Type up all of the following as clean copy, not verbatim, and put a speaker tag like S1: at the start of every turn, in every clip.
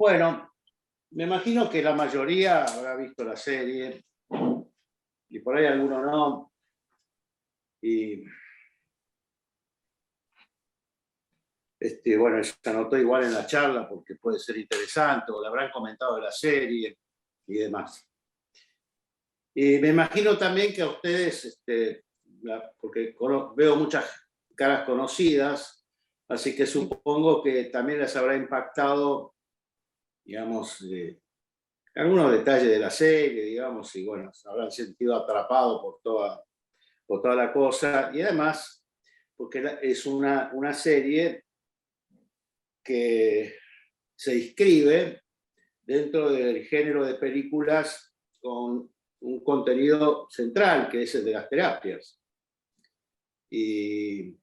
S1: Bueno, me imagino que la mayoría habrá visto la serie y por ahí alguno no. Y bueno, se anotó igual en la charla porque puede ser interesante o le habrán comentado de la serie y demás. Y me imagino también que a ustedes, porque veo muchas caras conocidas, así que supongo que también les habrá impactado, digamos, algunos detalles de la serie, digamos, y bueno, se habrán sentido atrapados por toda la cosa. Y además, porque es una serie que se inscribe dentro del género de películas con un contenido central, que es el de las terapias. Y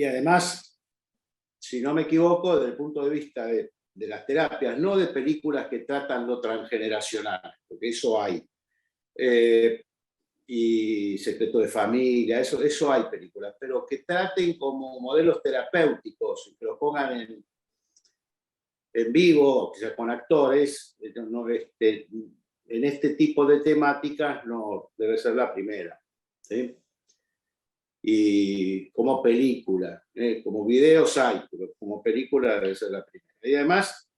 S1: además, si no me equivoco, desde el punto de vista de las terapias, no de películas que tratan lo transgeneracional, porque eso hay. Y Secreto de Familia, eso hay películas, pero que traten como modelos terapéuticos, que los pongan en vivo, quizás con actores, en este tipo de temáticas no debe ser la primera. ¿Sí? Y como película, como videos hay, pero como película debe ser la primera. Y además,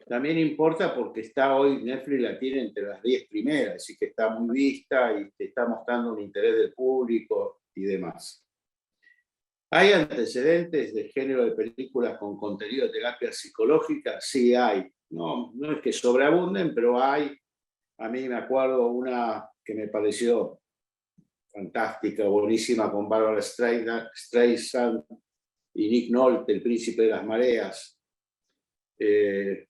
S1: también importa porque está hoy, Netflix la tiene entre las 10 primeras, así que está muy vista y te está mostrando un interés del público y demás. ¿Hay antecedentes del género de películas con contenido de terapia psicológica? Sí hay. No es que sobreabunden, pero hay. A mí me acuerdo una que me pareció fantástica, buenísima, con Barbara Streisand y Nick Nolte, El Príncipe de las Mareas. Qué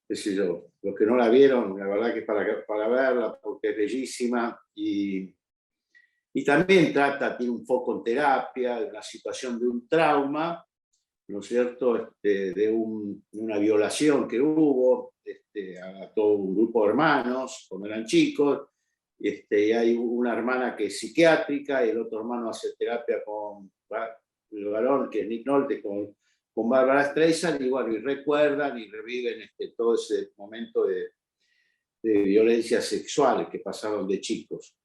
S1: sé yo, los que no la vieron, la verdad que para verla, porque es bellísima y también tiene un foco en terapia, de la situación de un trauma, ¿no es cierto?, de una violación que hubo a todo un grupo de hermanos cuando eran chicos, y hay una hermana que es psiquiátrica y el otro hermano hace terapia con el varón, que es Nick Nolte, con Barbara Streisand, y bueno, y recuerdan y reviven todo ese momento de violencia sexual que pasaron de chicos.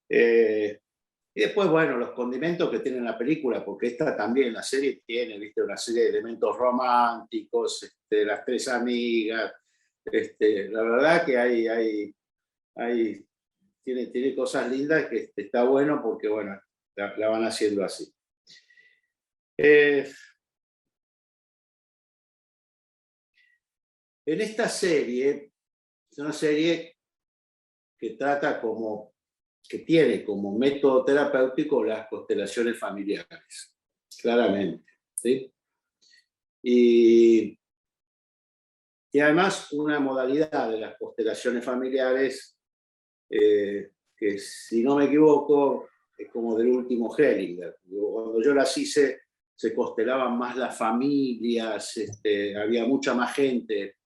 S1: Y después, bueno, los condimentos que tiene la película, porque esta también, la serie tiene, viste, una serie de elementos románticos, las tres amigas, la verdad que tiene cosas lindas que está bueno porque, bueno, la van haciendo así. En esta serie, es una serie que tiene como método terapéutico las constelaciones familiares, claramente. ¿Sí? Y además una modalidad de las constelaciones familiares que, si no me equivoco, es como del último Hellinger. Cuando yo las hice, se constelaban más las familias, había mucha más gente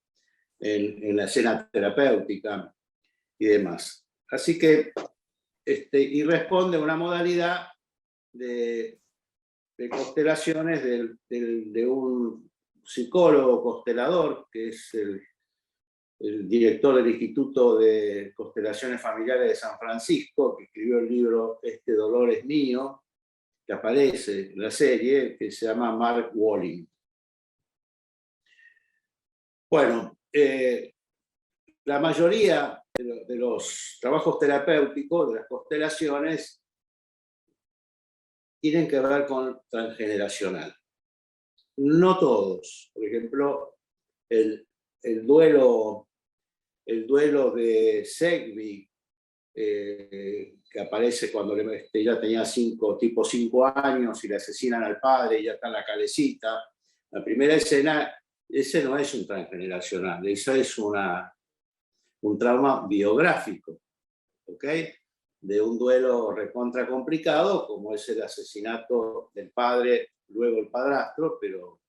S1: en la escena terapéutica y demás. Así que, y responde a una modalidad de constelaciones de un psicólogo constelador, que es el director del Instituto de Constelaciones Familiares de San Francisco, que escribió el libro Este dolor es mío, que aparece en la serie, que se llama Mark Walling. Bueno, la mayoría de los trabajos terapéuticos, de las constelaciones, tienen que ver con transgeneracional. No todos. Por ejemplo, el duelo de Segby, que aparece cuando ella tenía 5 años y le asesinan al padre y ya está en la calecita. La primera escena, ese no es un transgeneracional, eso es un trauma biográfico, ¿ok? De un duelo recontra complicado, como es el asesinato del padre, luego el padrastro, pero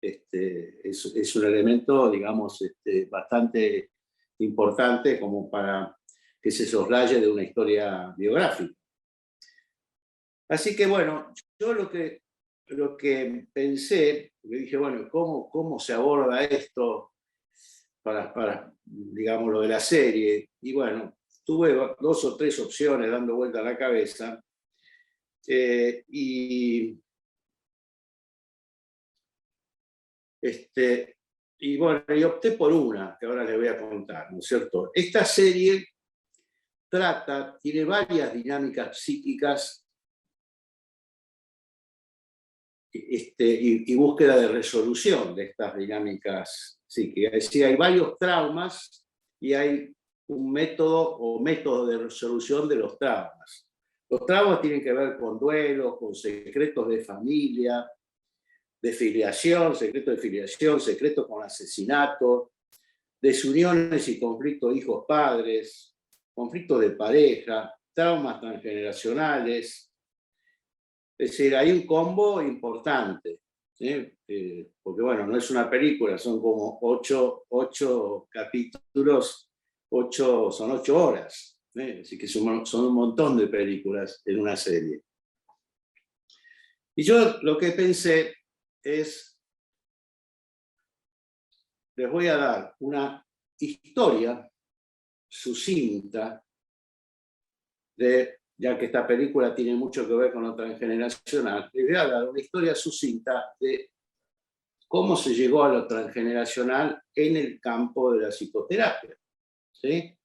S1: es un elemento, digamos, bastante importante como para que se soslaye de una historia biográfica. Así que bueno, yo lo que lo que pensé, porque dije, bueno, ¿cómo se aborda esto para, digamos, lo de la serie? Y bueno, tuve 2 o 3 opciones dando vuelta a la cabeza, y bueno, y opté por una, que ahora les voy a contar, ¿no es cierto? Esta serie tiene varias dinámicas psíquicas, y búsqueda de resolución de estas dinámicas psíquicas. Es decir, hay varios traumas y hay un método o método de resolución de los traumas. Los traumas tienen que ver con duelos, con secretos de familia, de filiación, secretos de filiación, secretos con asesinato, desuniones y conflictos hijos-padres, conflictos de pareja, traumas transgeneracionales. Es decir, hay un combo importante, ¿sí? Porque bueno, no es una película, son como 8 capítulos, son 8 horas, ¿sí? Así que son un montón de películas en una serie. Y yo lo que pensé es, les voy a dar una historia sucinta ya que esta película tiene mucho que ver con lo transgeneracional, les voy a dar una historia sucinta de cómo se llegó a lo transgeneracional en el campo de la psicoterapia, ¿sí?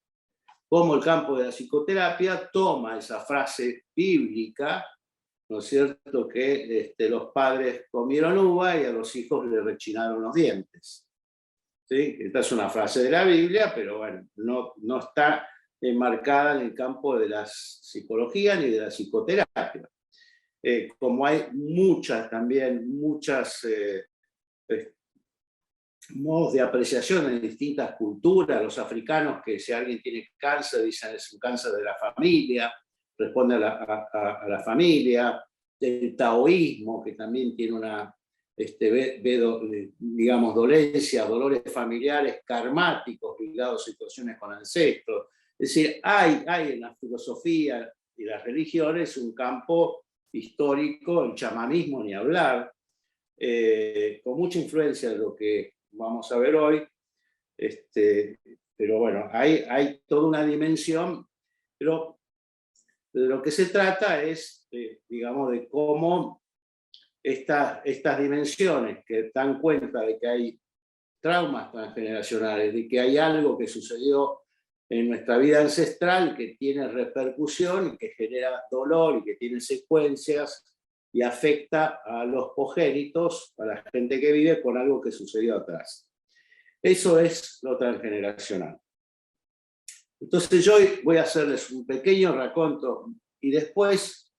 S1: Cómo el campo de la psicoterapia toma esa frase bíblica, ¿no es cierto?, que los padres comieron uva y a los hijos le rechinaron los dientes. ¿Sí? Esta es una frase de la Biblia, pero bueno, no está enmarcada en el campo de la psicología ni de la psicoterapia. Como hay muchos modos de apreciación en distintas culturas, los africanos, que si alguien tiene cáncer, dicen es un cáncer de la familia, responde a la familia, del taoísmo, que también tiene una, digamos, dolencias, dolores familiares karmáticos ligados a situaciones con ancestros. Es decir, hay en la filosofía y las religiones un campo histórico, el chamanismo ni hablar, con mucha influencia de lo que vamos a ver hoy, pero bueno, hay toda una dimensión, pero de lo que se trata es, digamos, de cómo estas dimensiones que dan cuenta de que hay traumas transgeneracionales, de que hay algo que sucedió en nuestra vida ancestral que tiene repercusión y que genera dolor y que tiene secuencias y afecta a los progénitos, a la gente que vive con algo que sucedió atrás. Eso es lo transgeneracional. Entonces yo voy a hacerles un pequeño raconto y después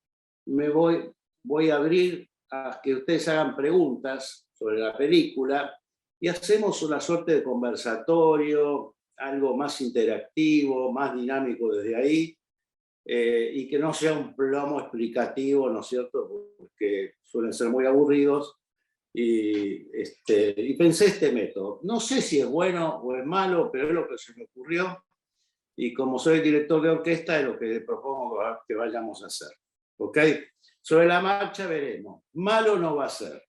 S1: voy a abrir a que ustedes hagan preguntas sobre la película y hacemos una suerte de conversatorio, algo más interactivo, más dinámico desde ahí, y que no sea un plomo explicativo, ¿no es cierto?, porque suelen ser muy aburridos. Y pensé este método. No sé si es bueno o es malo, pero es lo que se me ocurrió. Y como soy director de orquesta, es lo que propongo que vayamos a hacer. ¿Ok? Sobre la marcha veremos. Malo no va a ser.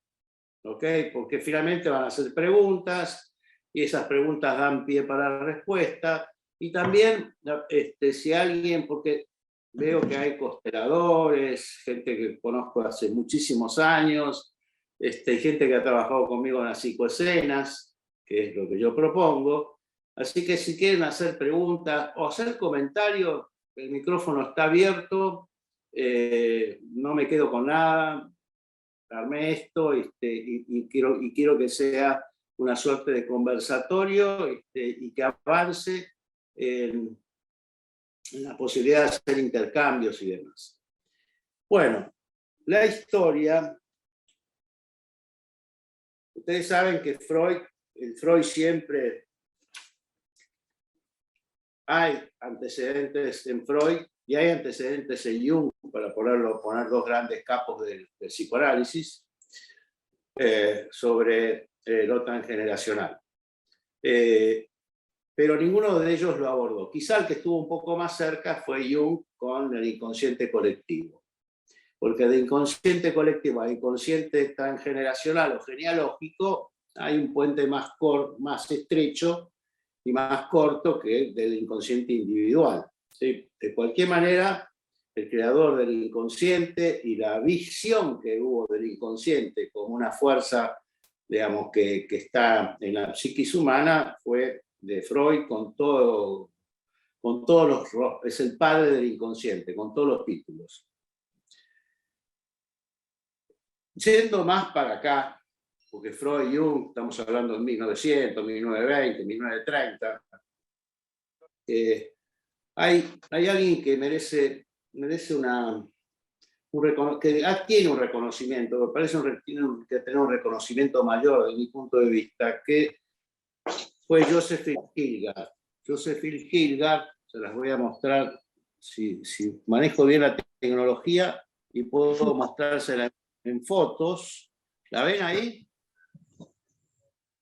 S1: ¿Ok? Porque finalmente van a hacer preguntas y esas preguntas dan pie para la respuesta. Y también, si alguien, porque veo que hay consteladores, gente que conozco hace muchísimos años, gente que ha trabajado conmigo en las psicoescenas, que es lo que yo propongo. Así que si quieren hacer preguntas o hacer comentarios, el micrófono está abierto, no me quedo con nada, armé esto y quiero que sea una suerte de conversatorio y que avance en la posibilidad de hacer intercambios y demás. Bueno, la historia, ustedes saben que Freud siempre, hay antecedentes en Freud y hay antecedentes en Jung, para poner 2 grandes capos del psicoanálisis, sobre lo transgeneracional. Pero ninguno de ellos lo abordó. Quizá el que estuvo un poco más cerca fue Jung con el inconsciente colectivo. Porque de inconsciente colectivo a inconsciente transgeneracional o genealógico hay un puente más estrecho y más corto que el del inconsciente individual. ¿Sí? De cualquier manera, el creador del inconsciente y la visión que hubo del inconsciente como una fuerza, digamos, que está en la psiquis humana fue de Freud con todos es el padre del inconsciente, con todos los títulos. Yendo más para acá, porque Freud y Jung, estamos hablando de 1900, 1920, 1930, hay alguien que merece que tiene un reconocimiento, me parece tiene que tener un reconocimiento mayor desde mi punto de vista, que fue Josephine Hilgard. Josephine Hilgard, se las voy a mostrar si manejo bien la tecnología y puedo mostrársela en fotos. ¿La ven ahí?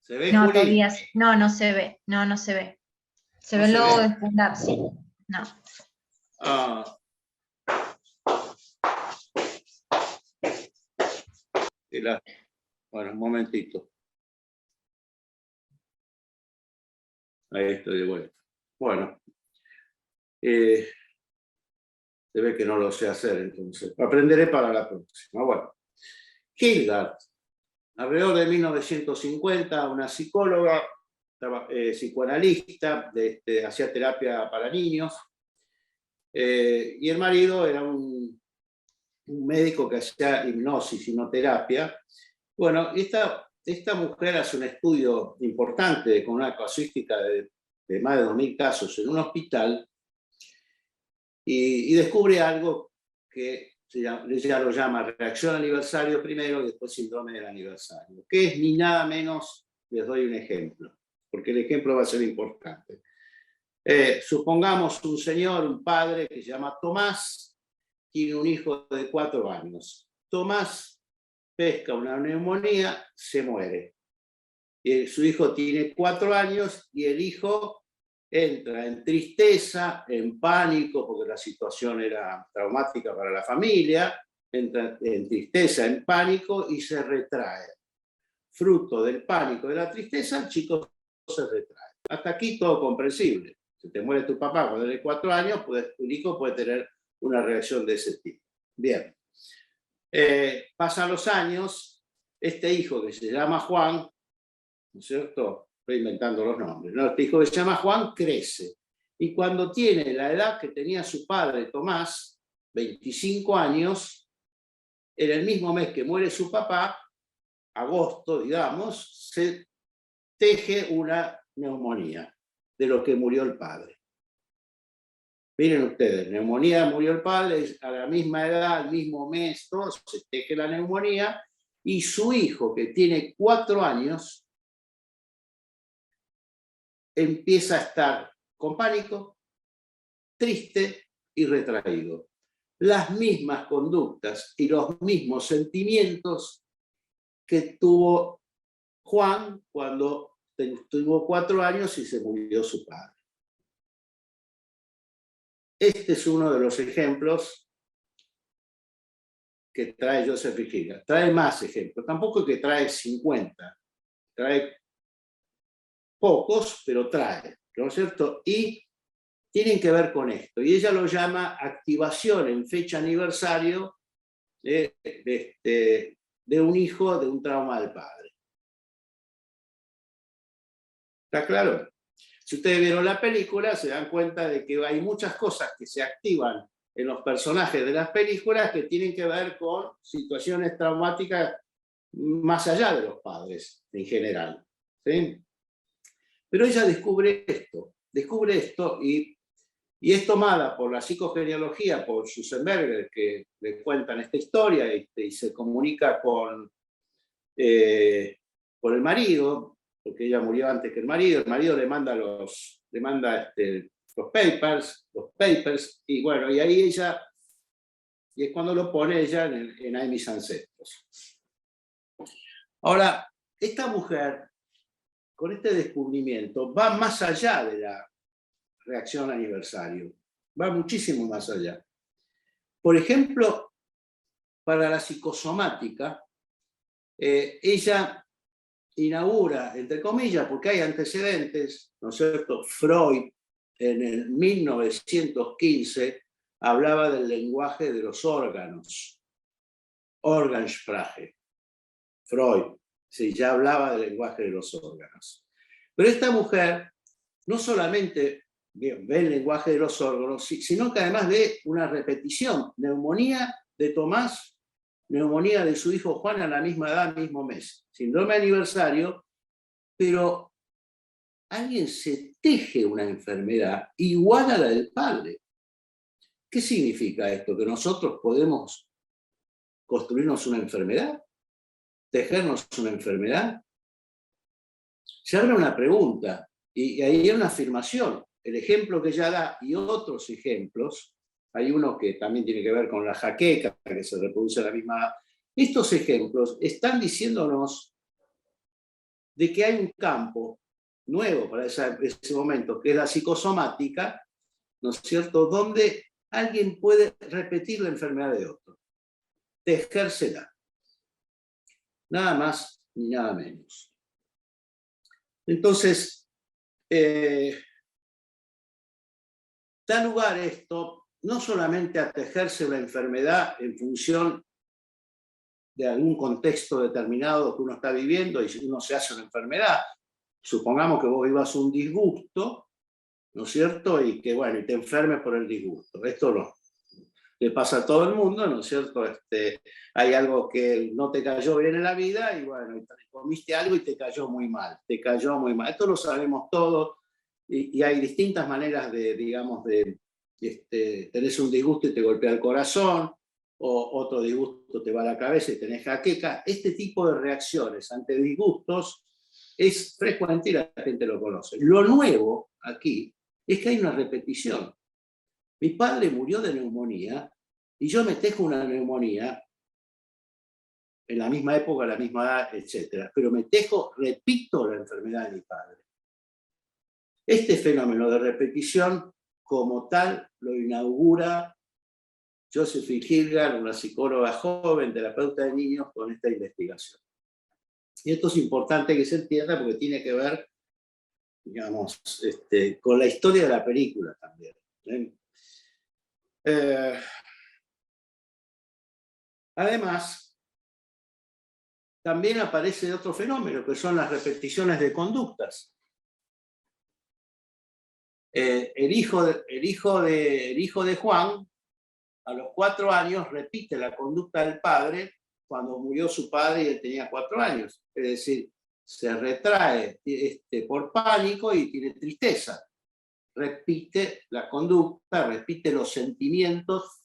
S1: ¿Se ve,
S2: no,
S1: Juli?
S2: todavía no se ve, no se ve. Se ve el logo de Fundar, sí. No.
S1: Bueno, un momentito. Ahí estoy de vuelta. Bueno. Se ve que no lo sé hacer, entonces. Aprenderé para la próxima. Bueno. Hilgard, alrededor de 1950, una psicóloga, psicoanalista, hacía terapia para niños, y el marido era un médico que hacía hipnosis, hipnoterapia. Bueno, esta mujer hace un estudio importante con una casuística de más de 2000 casos en un hospital y descubre algo que ella lo llama reacción aniversario primero y después síndrome del aniversario, que es ni nada menos, les doy un ejemplo, porque el ejemplo va a ser importante. Supongamos un señor, un padre que se llama Tomás, tiene un hijo de 4 años. Tomás pesca una neumonía, se muere. Su hijo tiene 4 años y el hijo entra en tristeza, en pánico, porque la situación era traumática para la familia, entra en tristeza, en pánico y se retrae. Fruto del pánico, de la tristeza, el chico se retrae. Hasta aquí todo comprensible. Si te muere tu papá cuando tienes 4 años, el hijo puede tener una reacción de ese tipo. Bien. Pasan los años, este hijo que se llama Juan, ¿no es cierto? Estoy inventando los nombres, ¿no? Este hijo que se llama Juan crece. Y cuando tiene la edad que tenía su padre, Tomás, 25 años, en el mismo mes que muere su papá, agosto, digamos, se teje una neumonía de lo que murió el padre. Miren ustedes, neumonía, murió el padre, a la misma edad, al mismo mes, todo, se teje la neumonía, y su hijo, que tiene 4 años, empieza a estar con pánico, triste y retraído. Las mismas conductas y los mismos sentimientos que tuvo Juan cuando tuvo 4 años y se murió su padre. Este es uno de los ejemplos que trae Joseph Hilgard. Trae más ejemplos, tampoco es que trae 50, trae pocos, pero trae, ¿no es cierto? Y tienen que ver con esto. Y ella lo llama activación en fecha aniversario de un hijo de un trauma del padre. ¿Está claro? Si ustedes vieron la película, se dan cuenta de que hay muchas cosas que se activan en los personajes de las películas que tienen que ver con situaciones traumáticas más allá de los padres en general. ¿Sí? Pero ella descubre esto y es tomada por la psicogenealogía, por Susenberger, que le cuentan esta historia y se comunica con el marido, porque ella murió antes que el marido le manda los papers, y bueno, y ahí ella, y es cuando lo pone ella en Hay mis ancestros. Ahora, esta mujer, con este descubrimiento, va más allá de la reacción aniversario, va muchísimo más allá. Por ejemplo, para la psicosomática, ella inaugura, entre comillas, porque hay antecedentes, ¿no es cierto? Freud, en el 1915, hablaba del lenguaje de los órganos, Organsprache. Freud, sí, ya hablaba del lenguaje de los órganos. Pero esta mujer no solamente ve el lenguaje de los órganos, sino que además ve una repetición, neumonía de Tomás, neumonía de su hijo Juan a la misma edad, mismo mes, síndrome aniversario, pero alguien se teje una enfermedad igual a la del padre. ¿Qué significa esto? ¿Que nosotros podemos construirnos una enfermedad? ¿Tejernos una enfermedad? Se abre una pregunta, y ahí hay una afirmación. El ejemplo que ella da y otros ejemplos, hay uno que también tiene que ver con la jaqueca, que se reproduce a la misma edad. Estos ejemplos están diciéndonos de que hay un campo nuevo para ese momento, que es la psicosomática, ¿no es cierto?, donde alguien puede repetir la enfermedad de otro, tejérsela. Nada más ni nada menos. Entonces, da lugar esto no solamente a tejerse la enfermedad en función de algún contexto determinado que uno está viviendo y uno se hace una enfermedad. Supongamos que vos vivas un disgusto, ¿no es cierto? Y que, bueno, y te enfermes por el disgusto. Esto no. Le pasa a todo el mundo, ¿no es cierto? Hay algo que no te cayó bien en la vida y, bueno, comiste algo y te cayó muy mal. Te cayó muy mal. Esto lo sabemos todos y hay distintas maneras de, digamos, tenés un disgusto y te golpea el corazón, o otro disgusto te va a la cabeza y tenés jaqueca. Este tipo de reacciones ante disgustos es frecuente y la gente lo conoce. Lo nuevo aquí es que hay una repetición. Mi padre murió de neumonía y yo me tejo una neumonía en la misma época, a la misma edad, etc. Pero me tejo, repito la enfermedad de mi padre. Este fenómeno de repetición, como tal, lo inaugura Josephine Hilgard, una psicóloga joven, terapeuta de niños, con esta investigación. Y esto es importante que se entienda porque tiene que ver, digamos, con la historia de la película también. Además, también aparece otro fenómeno, que son las repeticiones de conductas. El hijo de Juan, a los 4 años, repite la conducta del padre cuando murió su padre y él tenía 4 años. Es decir, se retrae por pánico y tiene tristeza. Repite la conducta, repite los sentimientos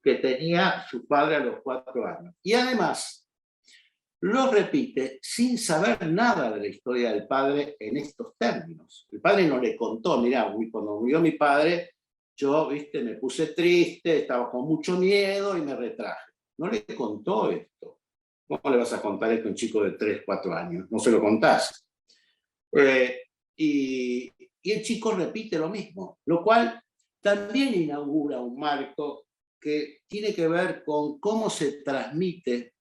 S1: que tenía su padre a los 4 años. Y además, lo repite sin saber nada de la historia del padre en estos términos. El padre no le contó, mirá, cuando murió mi padre, yo, me puse triste, estaba con mucho miedo y me retraje. No le contó esto. ¿Cómo le vas a contar esto a un chico de 3, 4 años? No se lo contás. Y el chico repite lo mismo, lo cual también inaugura un marco que tiene que ver con cómo se transmite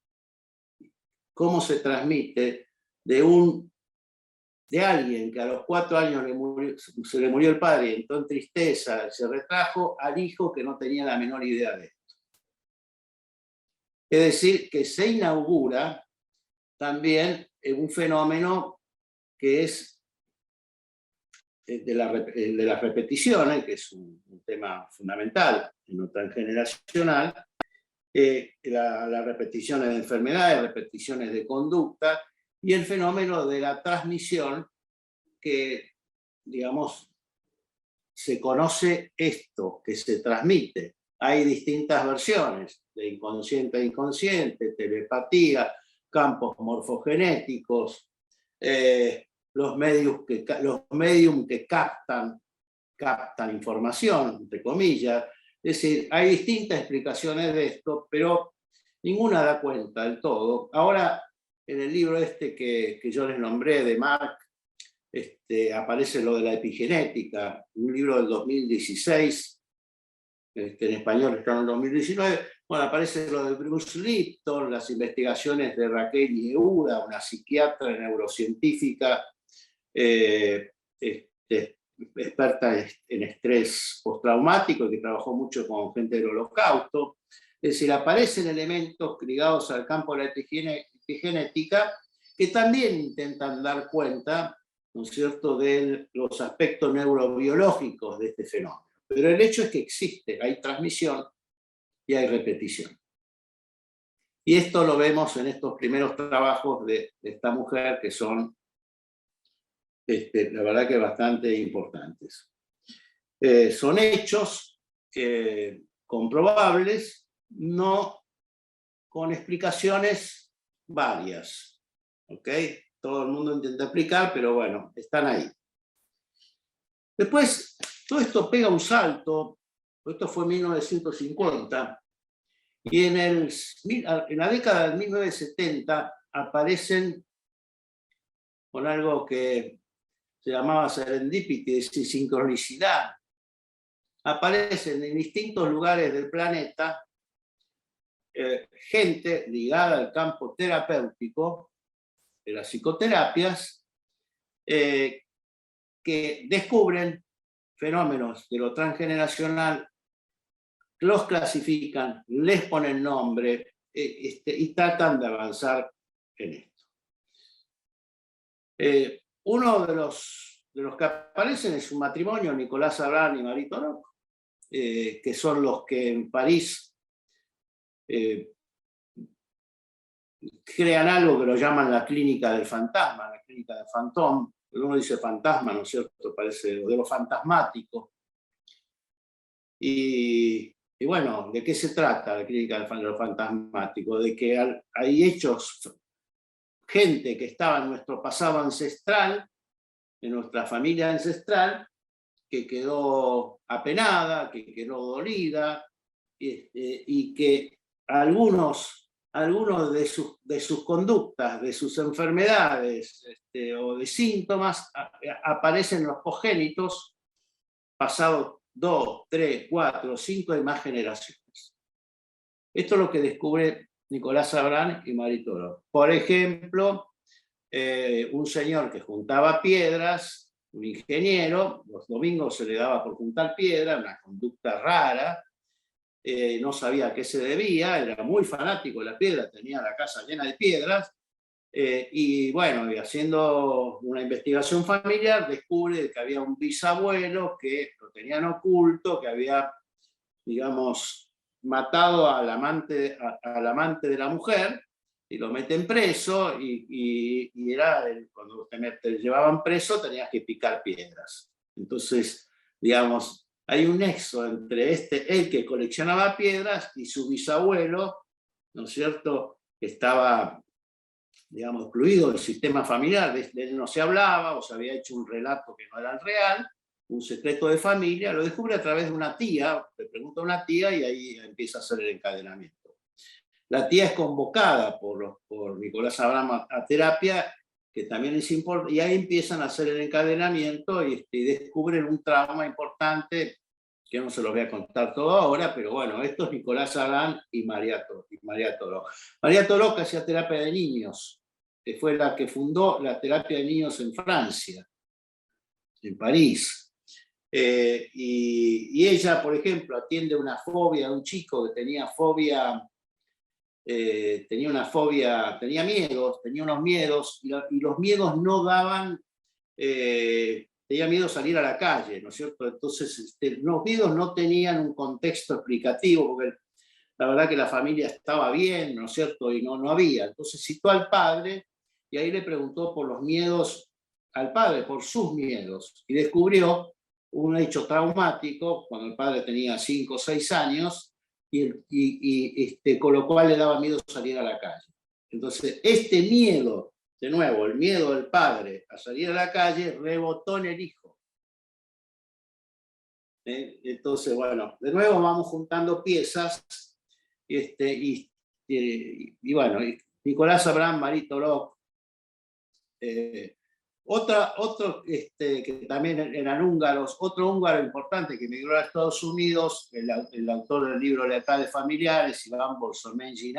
S1: de alguien que a los 4 años se le murió el padre y entró en tristeza, se retrajo, al hijo que no tenía la menor idea de esto. Es decir, que se inaugura también un fenómeno que es de las repeticiones, que es un tema fundamental en lo transgeneracional, las repeticiones de enfermedades, repeticiones de conducta, y el fenómeno de la transmisión, que, digamos, se conoce esto, que se transmite. Hay distintas versiones, de inconsciente a inconsciente, telepatía, campos morfogenéticos, los medium que captan información, entre comillas. Es decir, hay distintas explicaciones de esto, pero ninguna da cuenta del todo. Ahora, en el libro que yo les nombré, de Mark, aparece lo de la epigenética, un libro del 2016, en español está en el 2019. Bueno, aparece lo de Bruce Lipton, las investigaciones de Raquel Yehuda, una psiquiatra neurocientífica, experta en estrés postraumático y que trabajó mucho con gente del Holocausto. Es decir, aparecen elementos ligados al campo de la epigenética que también intentan dar cuenta, ¿no es cierto?, de los aspectos neurobiológicos de este fenómeno. Pero el hecho es que existe, hay transmisión y hay repetición. Y esto lo vemos en estos primeros trabajos de esta mujer, que son, la verdad que bastante importantes. Son hechos comprobables, no con explicaciones varias. ¿Ok? Todo el mundo intenta explicar, pero bueno, están ahí. Después, todo esto pega un salto, esto fue en 1950, y en la década de 1970 aparecen con algo que se llamaba serendipity, es decir, sincronicidad. Aparecen en distintos lugares del planeta gente ligada al campo terapéutico de las psicoterapias, que descubren fenómenos de lo transgeneracional, los clasifican, les ponen nombre y tratan de avanzar en esto. Uno de los que aparecen es un matrimonio, Nicolás Abraham y Marie Torok, que son los que en París crean algo que lo llaman la clínica del fantasma, la clínica del fantón. Uno dice fantasma, ¿no es cierto? Parece de lo fantasmático. Y bueno, ¿de qué se trata la clínica de lo fantasmático? De que hay hechos, gente que estaba en nuestro pasado ancestral, en nuestra familia ancestral, que quedó apenada, que quedó dolida, y que algunos de sus conductas, de sus enfermedades o de síntomas aparecen en los congénitos pasados 2, 3, 4, 5 y más generaciones. Esto es lo que descubre Nicolás Abraham y Marie Torok. Por ejemplo, un señor que juntaba piedras, un ingeniero, los domingos se le daba por juntar piedras, una conducta rara, no sabía a qué se debía, era muy fanático de la piedra, tenía la casa llena de piedras, y bueno, y haciendo una investigación familiar, descubre que había un bisabuelo que lo tenían oculto, que había, digamos, matado al amante de la mujer, y lo meten preso, y era, cuando te llevaban preso tenías que picar piedras. Entonces, digamos, hay un nexo entre el que coleccionaba piedras y su bisabuelo, ¿no es cierto?, que estaba, digamos, excluido del sistema familiar, de él no se hablaba, o se había hecho un relato que no era el real, un secreto de familia, lo descubre a través de una tía, le pregunta a una tía y ahí empieza a hacer el encadenamiento. La tía es convocada por Nicolás Abraham a terapia, que también es importante, y ahí empiezan a hacer el encadenamiento y descubren un trauma importante, que no se los voy a contar todo ahora, pero bueno, esto es Nicolás Abraham y Marie Torok. Marie Torok hacía terapia de niños, que fue la que fundó la terapia de niños en Francia, en París. Y ella, por ejemplo, atiende una fobia de un chico que tenía fobia. Tenía miedos, tenía unos miedos, y los miedos no daban, tenía miedo a salir a la calle, ¿no es cierto? Entonces, los miedos no tenían un contexto explicativo, porque la verdad que la familia estaba bien, ¿no es cierto? Y no había. Entonces citó al padre, y ahí le preguntó por los miedos al padre, por sus miedos, y descubrió un hecho traumático, cuando el padre tenía 5 o 6 años, con lo cual le daba miedo salir a la calle. Entonces, este miedo, de nuevo, el miedo del padre a salir a la calle, rebotó en el hijo. Entonces, bueno, de nuevo vamos juntando piezas, y bueno, Nicolás Abraham, Marie Torok, Otro que también eran húngaros, otro húngaro importante que emigró a Estados Unidos, el autor del libro Lealtades Familiares, Iván Bolsonenyi.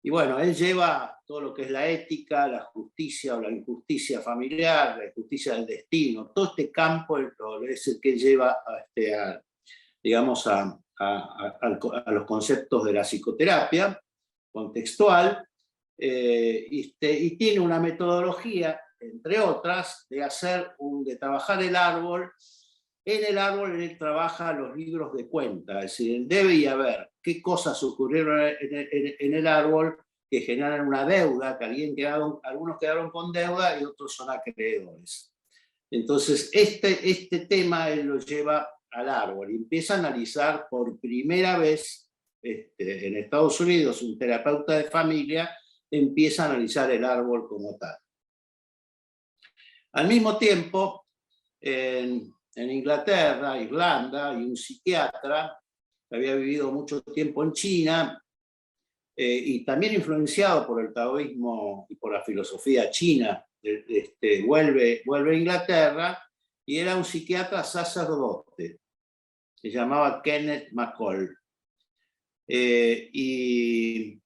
S1: Y bueno, él lleva todo lo que es la ética, la justicia o la injusticia familiar, la injusticia del destino, todo este campo es el que lleva digamos, a los conceptos de la psicoterapia contextual, y tiene una metodología, entre otras, de trabajar el árbol. En el árbol él trabaja los libros de cuenta, es decir, él debe y haber qué cosas ocurrieron en el árbol que generan una deuda, que algunos quedaron con deuda y otros son acreedores. Entonces, este tema él lo lleva al árbol y empieza a analizar por primera vez en Estados Unidos, un terapeuta de familia empieza a analizar el árbol como tal. Al mismo tiempo, en Inglaterra, Irlanda, y un psiquiatra que había vivido mucho tiempo en China, y también influenciado por el taoísmo y por la filosofía china, vuelve a Inglaterra, y era un psiquiatra sacerdote, se llamaba Kenneth McCall. Y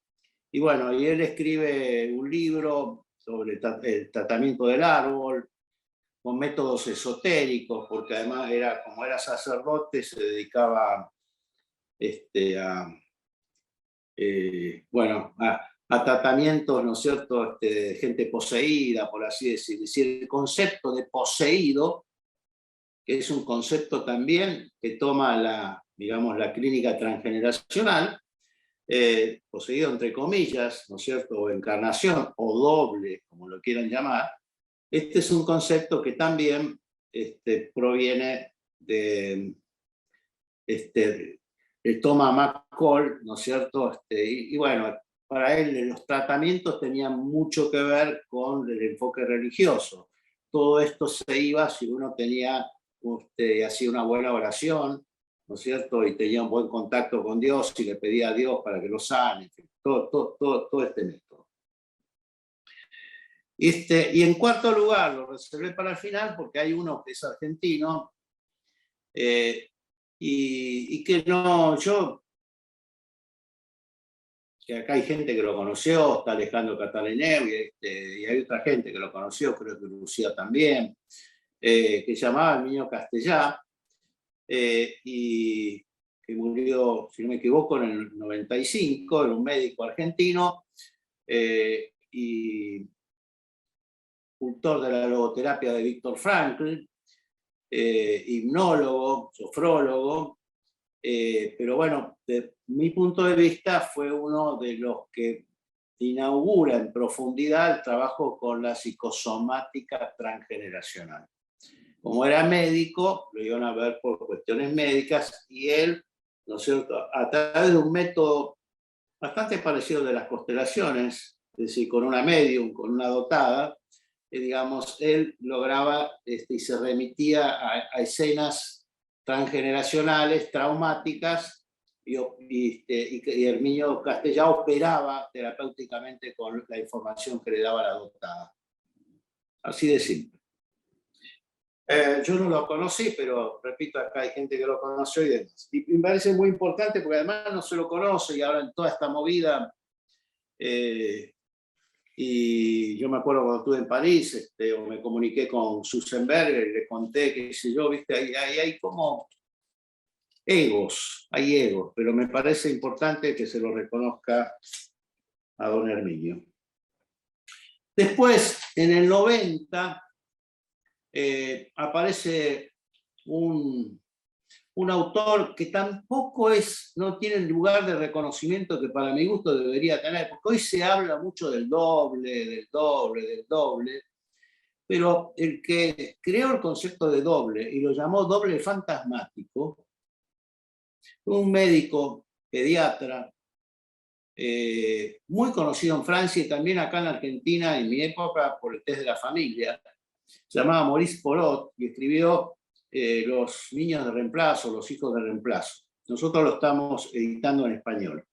S1: bueno, y él escribe un libro sobre el tratamiento del árbol, con métodos esotéricos, porque además como era sacerdote, se dedicaba a tratamientos, ¿no es cierto?, de gente poseída, por así decir. Es decir, el concepto de poseído, que es un concepto también que toma digamos, la clínica transgeneracional, poseído entre comillas, ¿no es cierto?, o encarnación, o doble, como lo quieran llamar. Este es un concepto que también proviene de Thomas McCall, ¿no es cierto? Y bueno, para él los tratamientos tenían mucho que ver con el enfoque religioso. Todo esto se iba si uno hacía una buena oración, ¿no es cierto? Y tenía un buen contacto con Dios y le pedía a Dios para que lo sane. Todo este método. Y en cuarto lugar, lo reservé para el final porque hay uno que es argentino, y que que acá hay gente que lo conoció, está Alejandro Catalineu, y hay otra gente que lo conoció, creo que Lucía también, que se llamaba El Niño Castellá, y que murió, si no me equivoco, en el 95, era un médico argentino, y cultor de la logoterapia de Viktor Frankl, hipnólogo, sofrólogo, pero bueno, de mi punto de vista fue uno de los que inaugura en profundidad el trabajo con la psicosomática transgeneracional. Como era médico, lo iban a ver por cuestiones médicas, y él, ¿no es cierto?, a través de un método bastante parecido al de las constelaciones, es decir, con una medium, con una dotada, digamos, él lograba y se remitía a escenas transgeneracionales, traumáticas, y Herminio Castellá operaba terapéuticamente con la información que le daba la dotada. Así de simple. Yo no lo conocí, pero repito, acá hay gente que lo conoció y demás. Y me parece muy importante porque además no se lo conoce, y ahora en toda esta movida, y yo me acuerdo cuando estuve en París, o me comuniqué con Susan Berger y le conté, qué sé yo, viste, ahí hay como hay egos, pero me parece importante que se lo reconozca a don Herminio. Después, en el 90, aparece un autor que tampoco no tiene el lugar de reconocimiento que para mi gusto debería tener, porque hoy se habla mucho del doble, pero el que creó el concepto de doble y lo llamó doble fantasmático, un médico pediatra muy conocido en Francia y también acá en Argentina en mi época por el test de la familia, se llamaba Maurice Porot, y escribió Los niños de reemplazo, Los hijos de reemplazo. Nosotros lo estamos editando en español.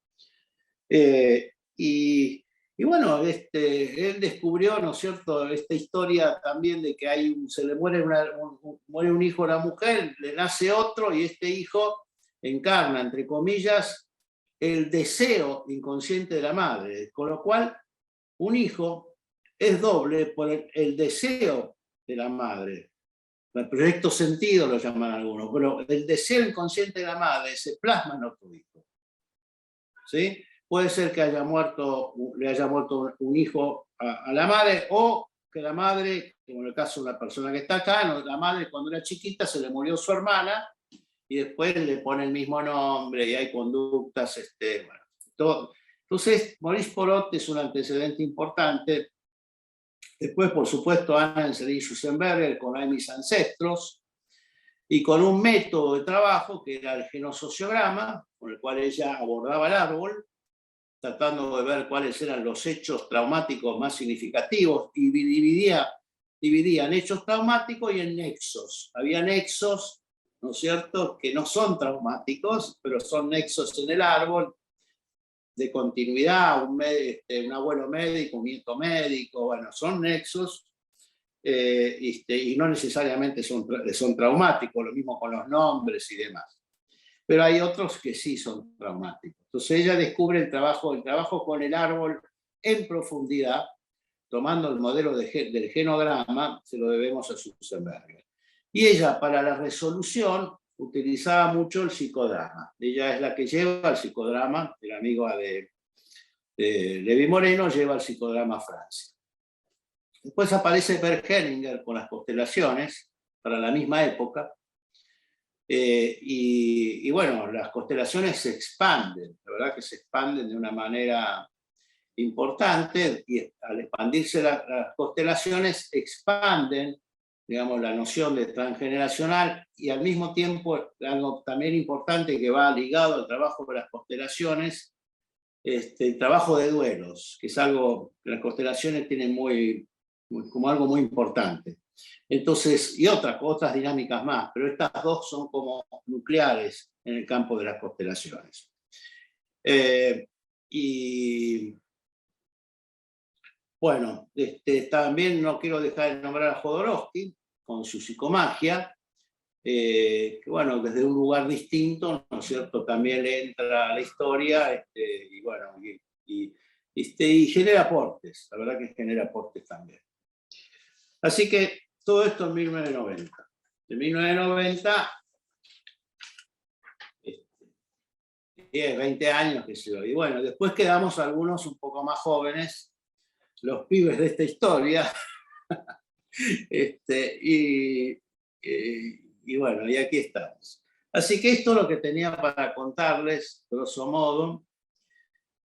S1: Y Y bueno, él descubrió, ¿no es cierto?, esta historia también de que se le muere muere un hijo a la mujer, le nace otro y este hijo encarna, entre comillas, el deseo inconsciente de la madre, con lo cual un hijo es doble por el deseo de la madre. El proyecto sentido lo llaman algunos, pero el deseo inconsciente de la madre se plasma en otro hijo. ¿Sí? Puede ser que le haya muerto un hijo a la madre, o que la madre, como en el caso de una persona que está acá, la madre cuando era chiquita se le murió su hermana y después le pone el mismo nombre y hay conductas, bueno, todo. Entonces, Maurice Porot es un antecedente importante. Después, por supuesto, Anna Schusenberger con Hay mis ancestros, y con un método de trabajo que era el genosociograma, con el cual ella abordaba el árbol, tratando de ver cuáles eran los hechos traumáticos más significativos, y dividía en hechos traumáticos y en nexos. Había nexos, ¿no es cierto?, que no son traumáticos, pero son nexos en el árbol, de continuidad, un abuelo médico, un nieto médico, bueno, son nexos, y no necesariamente son traumáticos, lo mismo con los nombres y demás. Pero hay otros que sí son traumáticos. Entonces ella descubre el trabajo con el árbol en profundidad, tomando el modelo del genograma, se lo debemos a Schusenberger. Y ella, para la resolución, utilizaba mucho el psicodrama. Ella es la que lleva el psicodrama, el amigo de Levi Moreno lleva el psicodrama a Francia. Después aparece Bert Hellinger con las constelaciones, para la misma época, y bueno, las constelaciones se expanden, la verdad que se expanden de una manera importante, y al expandirse las constelaciones expanden, digamos, la noción de transgeneracional, y al mismo tiempo algo también importante que va ligado al trabajo de las constelaciones, el trabajo de duelos, que es algo que las constelaciones tienen como algo muy importante. Entonces, y otras dinámicas más, pero estas dos son como nucleares en el campo de las constelaciones. Y bueno, también no quiero dejar de nombrar a Jodorowsky con su psicomagia, que bueno, desde un lugar distinto, ¿no es cierto?, también le entra a la historia, y bueno, y genera aportes, la verdad que genera aportes también. Así que todo esto en 1990. En 1990, 10, 20 años, que se lo. Y bueno, después quedamos algunos un poco más jóvenes, los pibes de esta historia, y bueno, y aquí estamos. Así que esto es lo que tenía para contarles, grosso modo.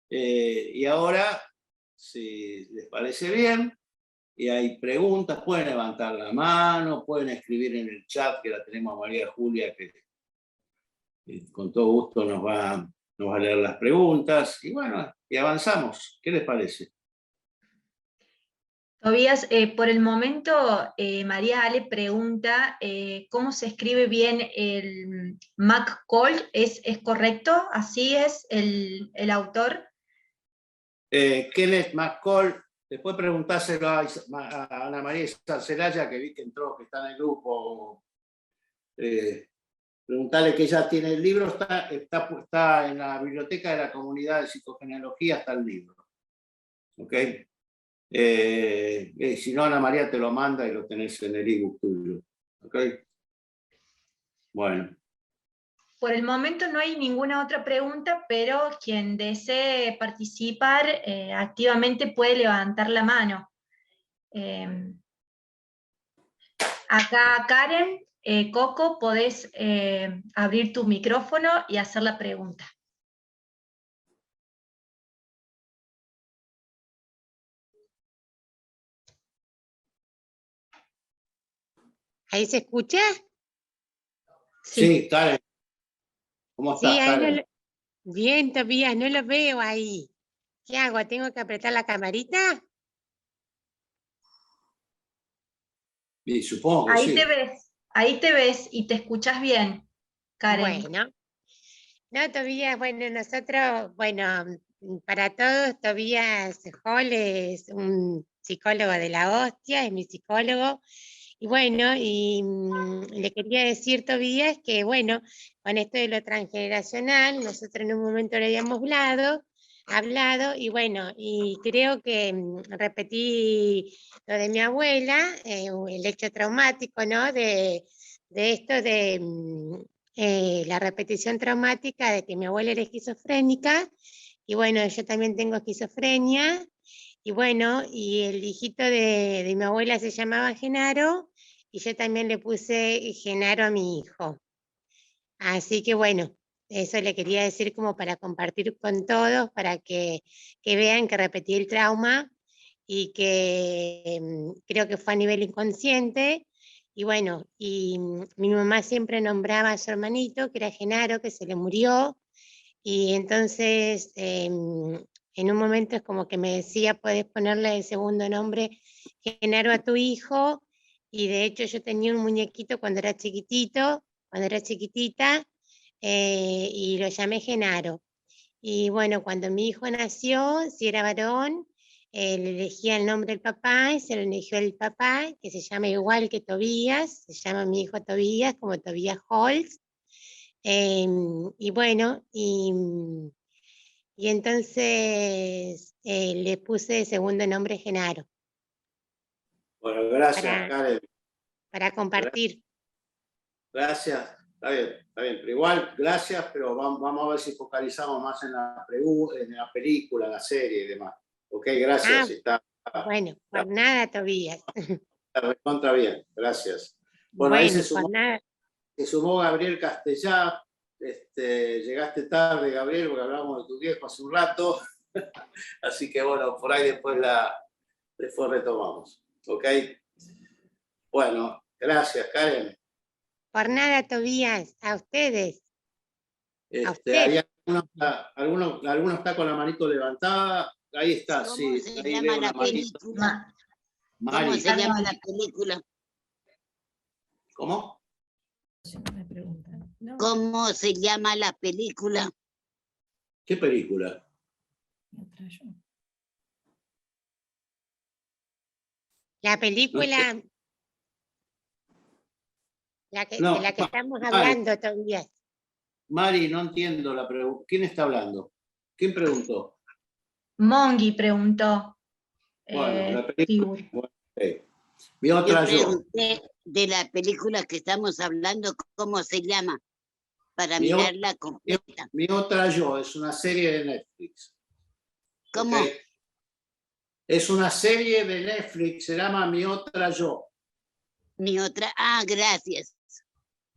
S1: Y ahora, si les parece bien, y hay preguntas, pueden levantar la mano, pueden escribir en el chat, que la tenemos a María Julia, que con todo gusto nos va a leer las preguntas, y bueno, y avanzamos. ¿Qué les parece?
S2: Tobías, por el momento, María Ale pregunta cómo se escribe bien el McCall. ¿Es correcto? ¿Así es el autor?
S1: Kenneth McCall, después preguntáselo a Ana María Celaya, que vi que entró, que está en el grupo. Preguntarle que ella tiene el libro, está en la biblioteca de la comunidad de psicogenealogía, está el libro. ¿Ok? Si no, Ana María te lo manda y lo tenés en el ebook tuyo. ¿Ok? Bueno.
S2: Por el momento no hay ninguna otra pregunta, pero quien desee participar activamente puede levantar la mano. Acá, Karen, Coco, podés abrir tu micrófono y hacer la pregunta.
S3: ¿Ahí se escucha?
S1: Sí, Karen. ¿Cómo estás,
S3: sí, ahí
S1: Karen?
S3: Bien, Tobías, no lo veo ahí. ¿Qué hago? ¿Tengo que apretar la camarita?
S1: Sí, supongo que sí.
S2: Ahí te ves y te escuchas bien, Karen.
S3: Bueno. No, Tobías, bueno, nosotros, bueno, para todos, Tobías Hall es un psicólogo de la hostia, es mi psicólogo. Y bueno, le quería decir, Tobías, que bueno, con esto de lo transgeneracional, nosotros en un momento lo habíamos hablado, y bueno, y creo que repetí lo de mi abuela, el hecho traumático, ¿no? De esto de la repetición traumática de que mi abuela era esquizofrénica, y bueno, yo también tengo esquizofrenia, y bueno, y el hijito de mi abuela se llamaba Genaro, y yo también le puse Genaro a mi hijo. Así que bueno, eso le quería decir como para compartir con todos, para que vean que repetí el trauma y que creo que fue a nivel inconsciente. Y bueno, y mi mamá siempre nombraba a su hermanito, que era Genaro, que se le murió, y entonces en un momento es como que me decía, puedes ponerle el segundo nombre Genaro a tu hijo, y de hecho yo tenía un muñequito cuando era chiquitita, y lo llamé Genaro. Y bueno, cuando mi hijo nació, si era varón, le elegía el nombre del papá y se lo eligió el papá, que se llama igual que Tobías, se llama mi hijo Tobías, como Tobías Holtz. Y bueno, y entonces le puse de segundo nombre Genaro.
S1: Bueno, gracias, Karen.
S3: Para compartir.
S1: Gracias, está bien, pero igual, gracias, pero vamos a ver si focalizamos más en la película, en la serie y demás. Ok, gracias.
S3: Bueno, por nada, Tobías.
S1: Está contra bien, gracias. Bueno, ahí se sumó Gabriel Castellá. Llegaste tarde, Gabriel, porque hablamos de tu viejo hace un rato. Así que bueno, por ahí después retomamos. Ok. Bueno, gracias, Karen.
S3: Por nada, Tobías, a ustedes.
S1: ¿Alguno está con la manito levantada? Ahí está, sí.
S4: ¿Cómo se
S1: ahí
S4: llama
S1: veo
S4: la
S1: una manito.
S4: película?
S1: Mari.
S4: ¿Cómo se llama la película?
S1: ¿Cómo?
S4: ¿Cómo se llama la película?
S1: ¿Qué película?
S3: La película de la que estamos hablando, Tobías.
S1: Mari, no entiendo la pregunta. ¿Quién está hablando? ¿Quién preguntó?
S2: Mongi preguntó.
S1: Bueno, la película. Mi otra
S4: yo pregunté de la película que estamos hablando, ¿cómo se llama? Para mirarla completa.
S1: Mi otra yo, es una serie de Netflix.
S4: ¿Cómo?
S1: ¿Okay? Es una serie de Netflix, se llama Mi otra yo.
S4: Mi otra, gracias.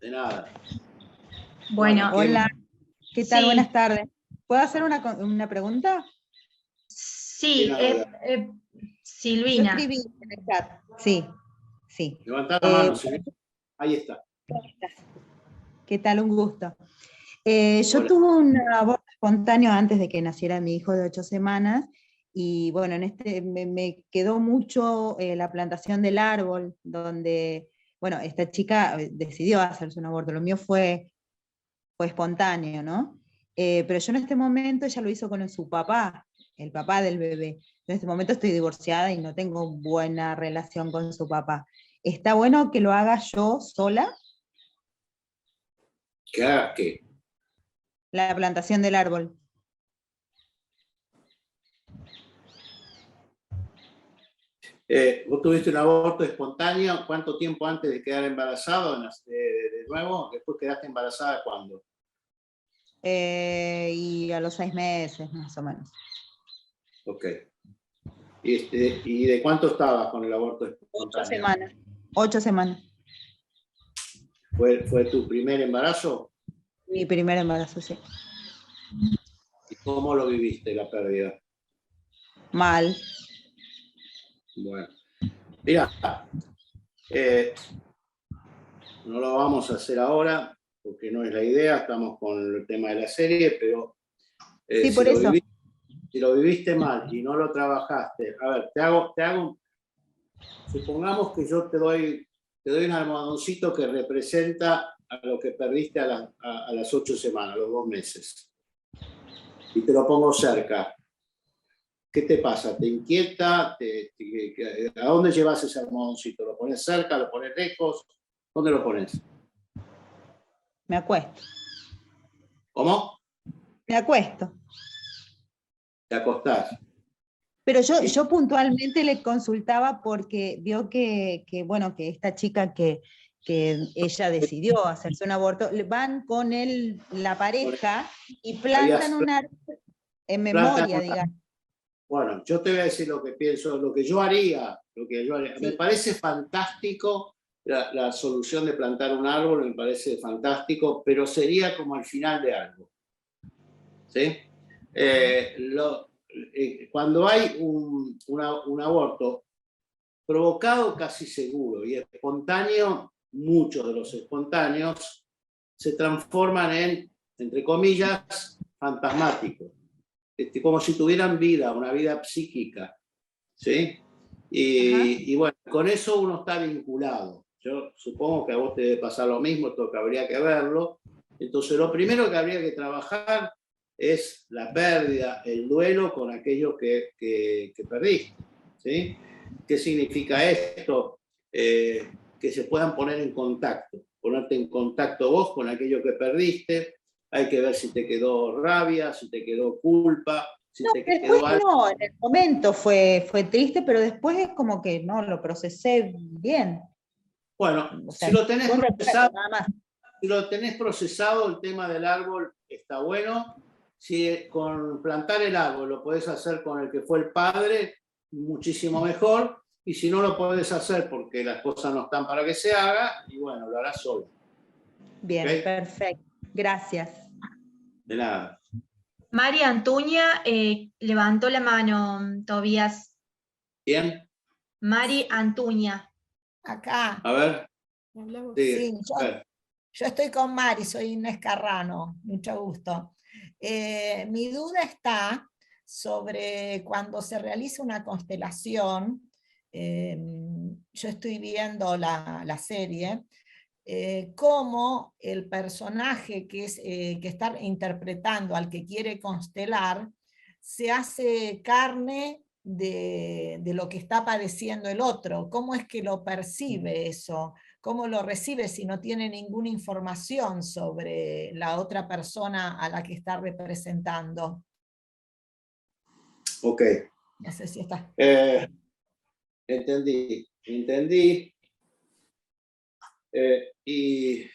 S1: De nada.
S5: Bueno, hola, ¿qué tal?
S2: Sí.
S5: Buenas tardes. ¿Puedo hacer una pregunta?
S2: Sí, Silvina.
S5: Yo escribí en el chat, sí.
S1: Levantá la mano, Silvina. Ahí está.
S5: ¿Qué tal? Un gusto. Yo tuve un aborto espontáneo antes de que naciera mi hijo de 8 semanas, y bueno, me quedó mucho la plantación del árbol, donde, bueno, esta chica decidió hacerse un aborto. Lo mío fue espontáneo, ¿no? Pero yo en este momento ella lo hizo con su papá, el papá del bebé. En este momento estoy divorciada y no tengo buena relación con su papá. ¿Está bueno que lo haga yo sola?
S1: ¿Que haga qué?
S5: La plantación del árbol.
S1: ¿Vos tuviste un aborto espontáneo? ¿Cuánto tiempo antes de quedar embarazado? De nuevo, ¿después quedaste embarazada cuándo?
S5: Y a los 6 meses, más o menos.
S1: Ok. ¿Y de cuánto estabas con el aborto espontáneo?
S5: 8 semanas. 8 semanas.
S1: ¿Fue tu primer embarazo?
S5: Mi primer embarazo, sí.
S1: ¿Y cómo lo viviste, la pérdida?
S5: Mal.
S1: Bueno, mira, no lo vamos a hacer ahora, porque no es la idea, estamos con el tema de la serie, pero
S5: sí, por eso.
S1: Si lo viviste mal y no lo trabajaste, a ver, te hago, supongamos que yo te doy un almohadoncito que representa a lo que perdiste a las 8 semanas, a los 2 meses. y te lo pongo cerca, ¿qué te pasa? ¿Te inquieta? ¿A dónde llevas ese almohadoncito? ¿Lo pones cerca? ¿Lo pones lejos? ¿Dónde lo pones?
S5: Me acuesto.
S1: ¿Cómo?
S5: Me acuesto.
S1: Te acostás.
S5: Pero yo puntualmente le consultaba porque vio bueno, que esta chica que ella decidió hacerse un aborto, van con la pareja y plantan un árbol en memoria, digamos.
S1: Bueno, yo te voy a decir lo que pienso, lo que yo haría. Sí. Me parece fantástico la solución de plantar un árbol, me parece fantástico, pero sería como al final de algo. ¿Sí? Cuando hay un aborto provocado casi seguro y espontáneo, muchos de los espontáneos se transforman en, entre comillas, fantasmáticos, como si tuvieran vida, una vida psíquica, ¿sí? Y bueno, con eso uno está vinculado. Yo supongo que a vos te debe pasar lo mismo, esto que habría que verlo. Entonces, lo primero que habría que trabajar es la pérdida, el duelo con aquello que perdiste, ¿sí? ¿Qué significa esto? Que se puedan poner en contacto, ponerte en contacto vos con aquello que perdiste. Hay que ver si te quedó rabia, si te quedó culpa, si
S5: no,
S1: te
S5: después
S1: quedó algo.
S5: No, en el momento fue triste, pero después es como que no, lo procesé bien.
S1: Bueno,
S5: o sea,
S1: si lo tenés procesado,
S5: nada más.
S1: si lo tenés procesado, el tema del árbol está bueno. Si con plantar el árbol lo podés hacer con el que fue el padre, muchísimo mejor. Y si no lo podés hacer porque las cosas no están para que se haga, y bueno, lo harás solo.
S5: Bien, ¿okay? Perfecto. Gracias.
S1: De nada.
S2: Mari Antuña levantó la mano, Tobías.
S1: ¿Quién?
S2: Mari Antuña.
S6: Acá.
S1: A ver.
S6: Sí, yo estoy con Mari, soy Inés Carrano, mucho gusto. Mi duda está sobre cuando se realiza una constelación, yo estoy viendo la serie, cómo el personaje que está interpretando al que quiere constelar se hace carne de lo que está padeciendo el otro. ¿Cómo es que lo percibe eso? ¿Cómo lo recibe si no tiene ninguna información sobre la otra persona a la que está representando?
S1: Ok.
S6: No sé si está.
S1: Entendí. Y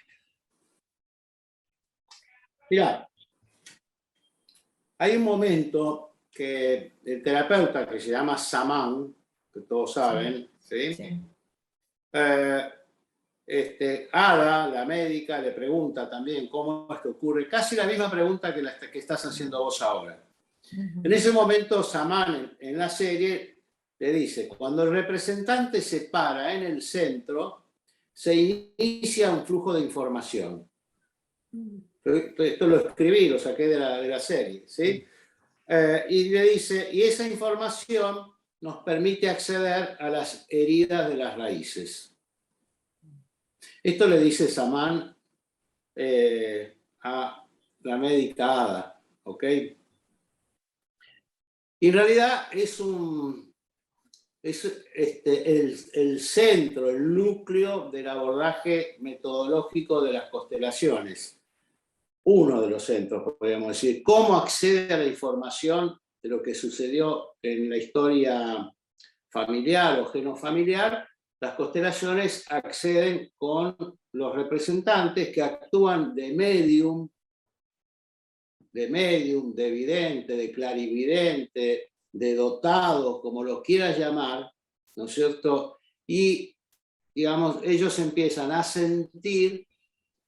S1: mirá, hay un momento que el terapeuta, que se llama Samán, que todos saben, ¿sí? ¿Sí? Ada, la médica, le pregunta también cómo es que ocurre, casi la misma pregunta que estás haciendo vos ahora. En ese momento, Samán en la serie le dice, cuando el representante se para en el centro, se inicia un flujo de información. Esto lo escribí, lo saqué de la serie, ¿sí? Y le dice, y esa información nos permite acceder a las heridas de las raíces. Esto le dice Samán a la médica Ada, ¿ok? Y en realidad es el centro, el núcleo del abordaje metodológico de las constelaciones. Uno de los centros, podríamos decir, cómo accede a la información de lo que sucedió en la historia familiar o genofamiliar. Las constelaciones acceden con los representantes que actúan de medium, de vidente, de clarividente, de dotado, como lo quieras llamar, ¿no es cierto? Y, digamos, ellos empiezan a sentir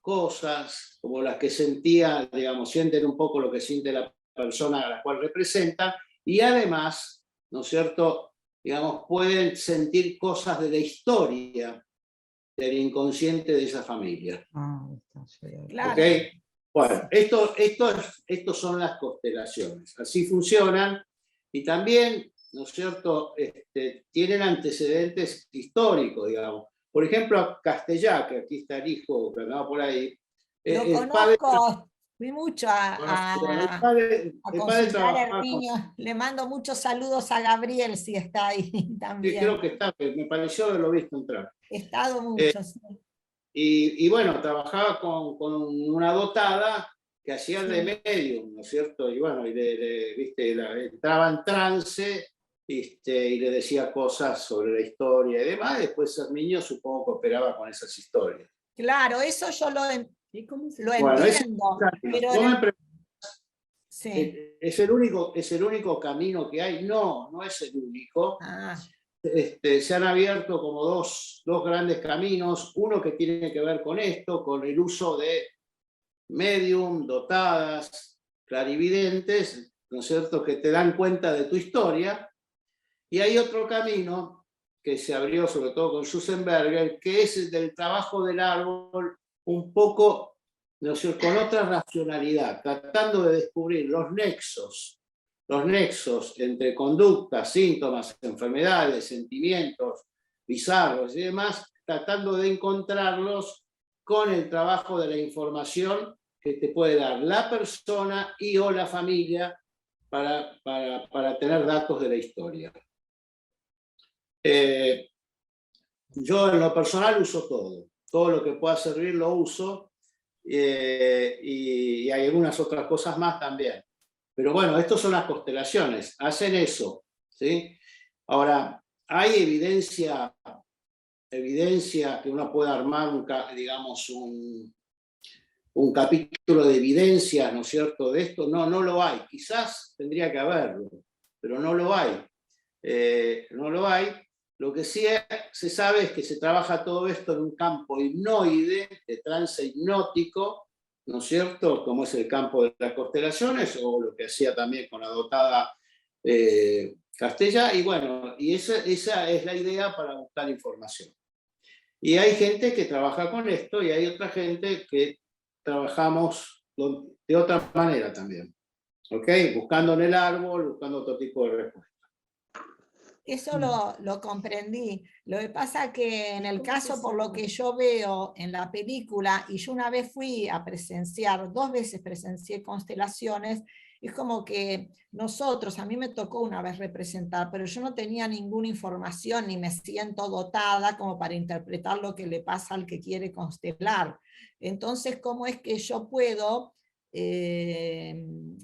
S1: cosas como las que sentía, digamos, sienten un poco lo que siente la persona a la cual representan, y además, ¿no es cierto?, digamos, pueden sentir cosas de la historia del inconsciente de esa familia.
S6: Claro.
S1: ¿Okay? Bueno, estos son las constelaciones. Así funcionan y también, ¿no es cierto?, tienen antecedentes históricos, digamos. Por ejemplo, Castellá, que aquí está el hijo que andaba por ahí.
S6: Lo conozco, Fui mucho
S1: Bueno, el
S6: a
S1: padre
S6: consultar
S1: trabajaba
S6: al niño. Le mando muchos saludos a Gabriel, si está ahí
S1: sí,
S6: también.
S1: creo que está, me pareció haberlo visto entrar.
S6: He estado mucho, sí.
S1: Y bueno, trabajaba con una dotada que hacía
S6: Sí.
S1: de medium, ¿no es cierto? Y bueno, ¿viste? Entraba en trance, y le decía cosas sobre la historia y demás. Después el niño supongo que operaba con esas historias.
S6: Claro, eso yo lo
S1: Bueno,
S6: entiendo. Pero
S1: vos me preguntás,
S6: sí.
S1: ¿es el único camino que hay? No, no es el único.
S6: Ah,
S1: Se han abierto como dos grandes caminos, uno que tiene que ver con esto, con el uso de medium, dotadas, clarividentes, ¿no es cierto?, que te dan cuenta de tu historia, y hay otro camino que se abrió sobre todo con Schussenberger, que es el del trabajo del árbol un poco, ¿no es cierto?, con otra racionalidad, tratando de descubrir los nexos entre conductas, síntomas, enfermedades, sentimientos bizarros y demás, tratando de encontrarlos con el trabajo de la información que te puede dar la persona y o la familia para tener datos de la historia. Yo en lo personal uso todo lo que pueda servir lo uso, y hay algunas otras cosas más también. Pero bueno, estas son las constelaciones, hacen eso, ¿sí? Ahora, hay evidencia que uno puede armar, digamos, un capítulo de evidencias, ¿no es cierto?, de esto. No, no lo hay. Quizás tendría que haberlo, pero no lo hay. No lo hay. Lo que sí se sabe es que se trabaja todo esto en un campo hipnoide, de trance hipnótico, ¿no es cierto?, como es el campo de las constelaciones, o lo que hacía también con la dotada Castella, y bueno, y esa es la idea para buscar información. Y hay gente que trabaja con esto, y hay otra gente que trabajamos de otra manera también, ¿ok? Buscando en el árbol, buscando otro tipo de respuesta.
S6: eso lo comprendí. Lo que pasa que en el caso, por lo que yo veo en la película, y yo una vez fui a presenciar, 2 veces presencié constelaciones, es como que nosotros, a mí me tocó una vez representar, pero yo no tenía ninguna información ni me siento dotada como para interpretar lo que le pasa al que quiere constelar. Entonces, ¿cómo es que yo puedo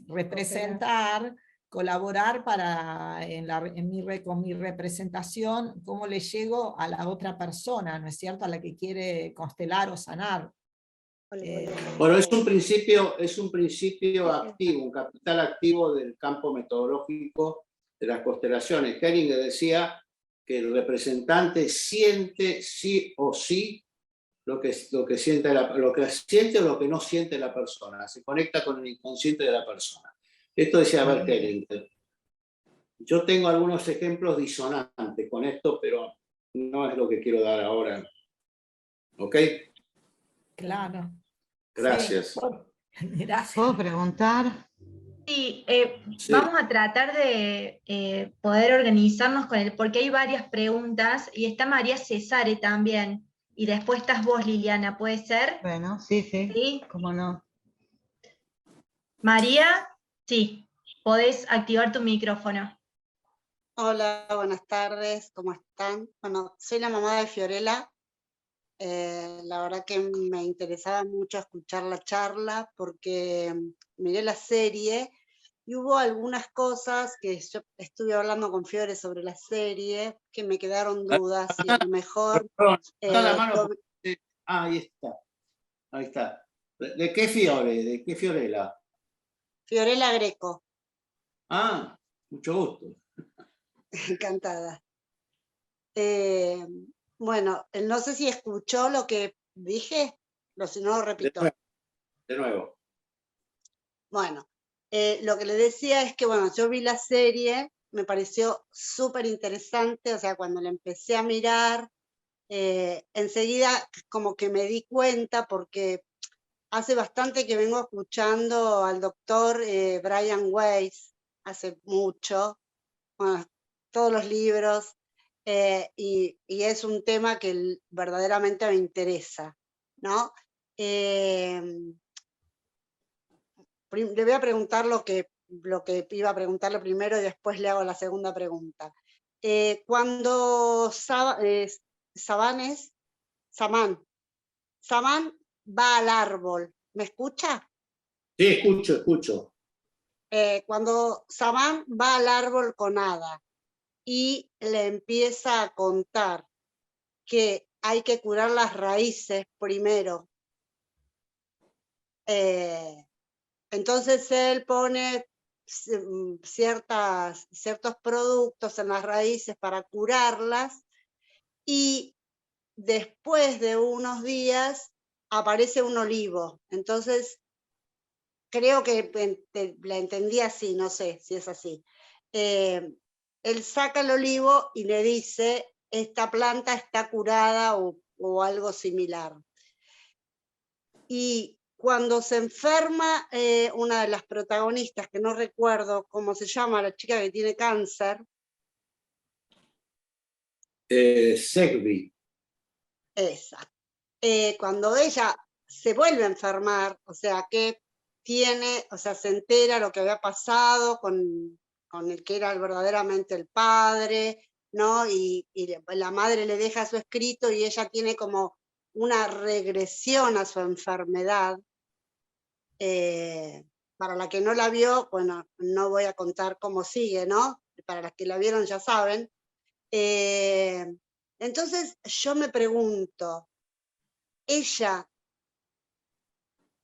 S6: representar, colaborar con mi representación, cómo le llego a la otra persona, ¿no es cierto?, a la que quiere constelar o sanar?
S1: Bueno, es un principio activo, un capital activo del campo metodológico de las constelaciones. Hellinger decía que el representante siente sí o sí lo que siente lo que siente o lo que no siente la persona, se conecta con el inconsciente de la persona. Esto decía Bert Hellinger. Yo tengo algunos ejemplos disonantes con esto, pero no es lo que quiero dar ahora. ¿Ok?
S6: Claro.
S1: Gracias.
S6: Sí. Gracias.
S5: ¿Puedo preguntar?
S2: Sí,
S1: Sí.
S2: vamos a tratar de poder organizarnos con él, porque hay varias preguntas, y está María Cesare también, y después estás vos, Liliana, ¿puede ser?
S5: Bueno, sí,
S2: ¿Sí?
S5: cómo no.
S2: María, sí, podés activar tu micrófono.
S7: Hola, buenas tardes, ¿cómo están? Bueno, soy la mamá de Fiorella. La verdad que me interesaba mucho escuchar la charla porque miré la serie y hubo algunas cosas que yo estuve hablando con Fiore sobre la serie que me quedaron dudas y a lo mejor...
S1: Levanta la mano. Ahí está. Ahí está. ¿De qué Fiore? ¿De qué Fiorella?
S7: Fiorella Greco.
S1: Ah, mucho gusto.
S7: Encantada. Bueno, no sé si escuchó lo que dije, si no lo repito.
S1: De nuevo.
S7: Bueno, lo que le decía es que, bueno, yo vi la serie, me pareció súper interesante, o sea, cuando la empecé a mirar, enseguida como que me di cuenta, porque hace bastante que vengo escuchando al doctor Brian Weiss, hace mucho, bueno, todos los libros, y es un tema que verdaderamente me interesa, ¿no? le voy a preguntar lo que iba a preguntarle primero y después le hago la segunda pregunta. Cuando Samán va al árbol, ¿me escucha?
S1: Sí, escucho.
S7: Cuando Samán va al árbol con Ada y le empieza a contar que hay que curar las raíces primero, entonces él pone ciertos productos en las raíces para curarlas y después de unos días aparece un olivo. Entonces, creo que la entendí así, no sé si es así. Él saca el olivo y le dice, esta planta está curada o algo similar. Y cuando se enferma una de las protagonistas, que no recuerdo cómo se llama, la chica que tiene cáncer.
S1: Segvi.
S7: Esa. Cuando ella se vuelve a enfermar, o sea, que se entera lo que había pasado con el que era verdaderamente el padre, ¿no? Y la madre le deja su escrito y ella tiene como una regresión a su enfermedad. Para la que no la vio, bueno, no voy a contar cómo sigue, ¿no? Para las que la vieron ya saben. Entonces yo me pregunto, ella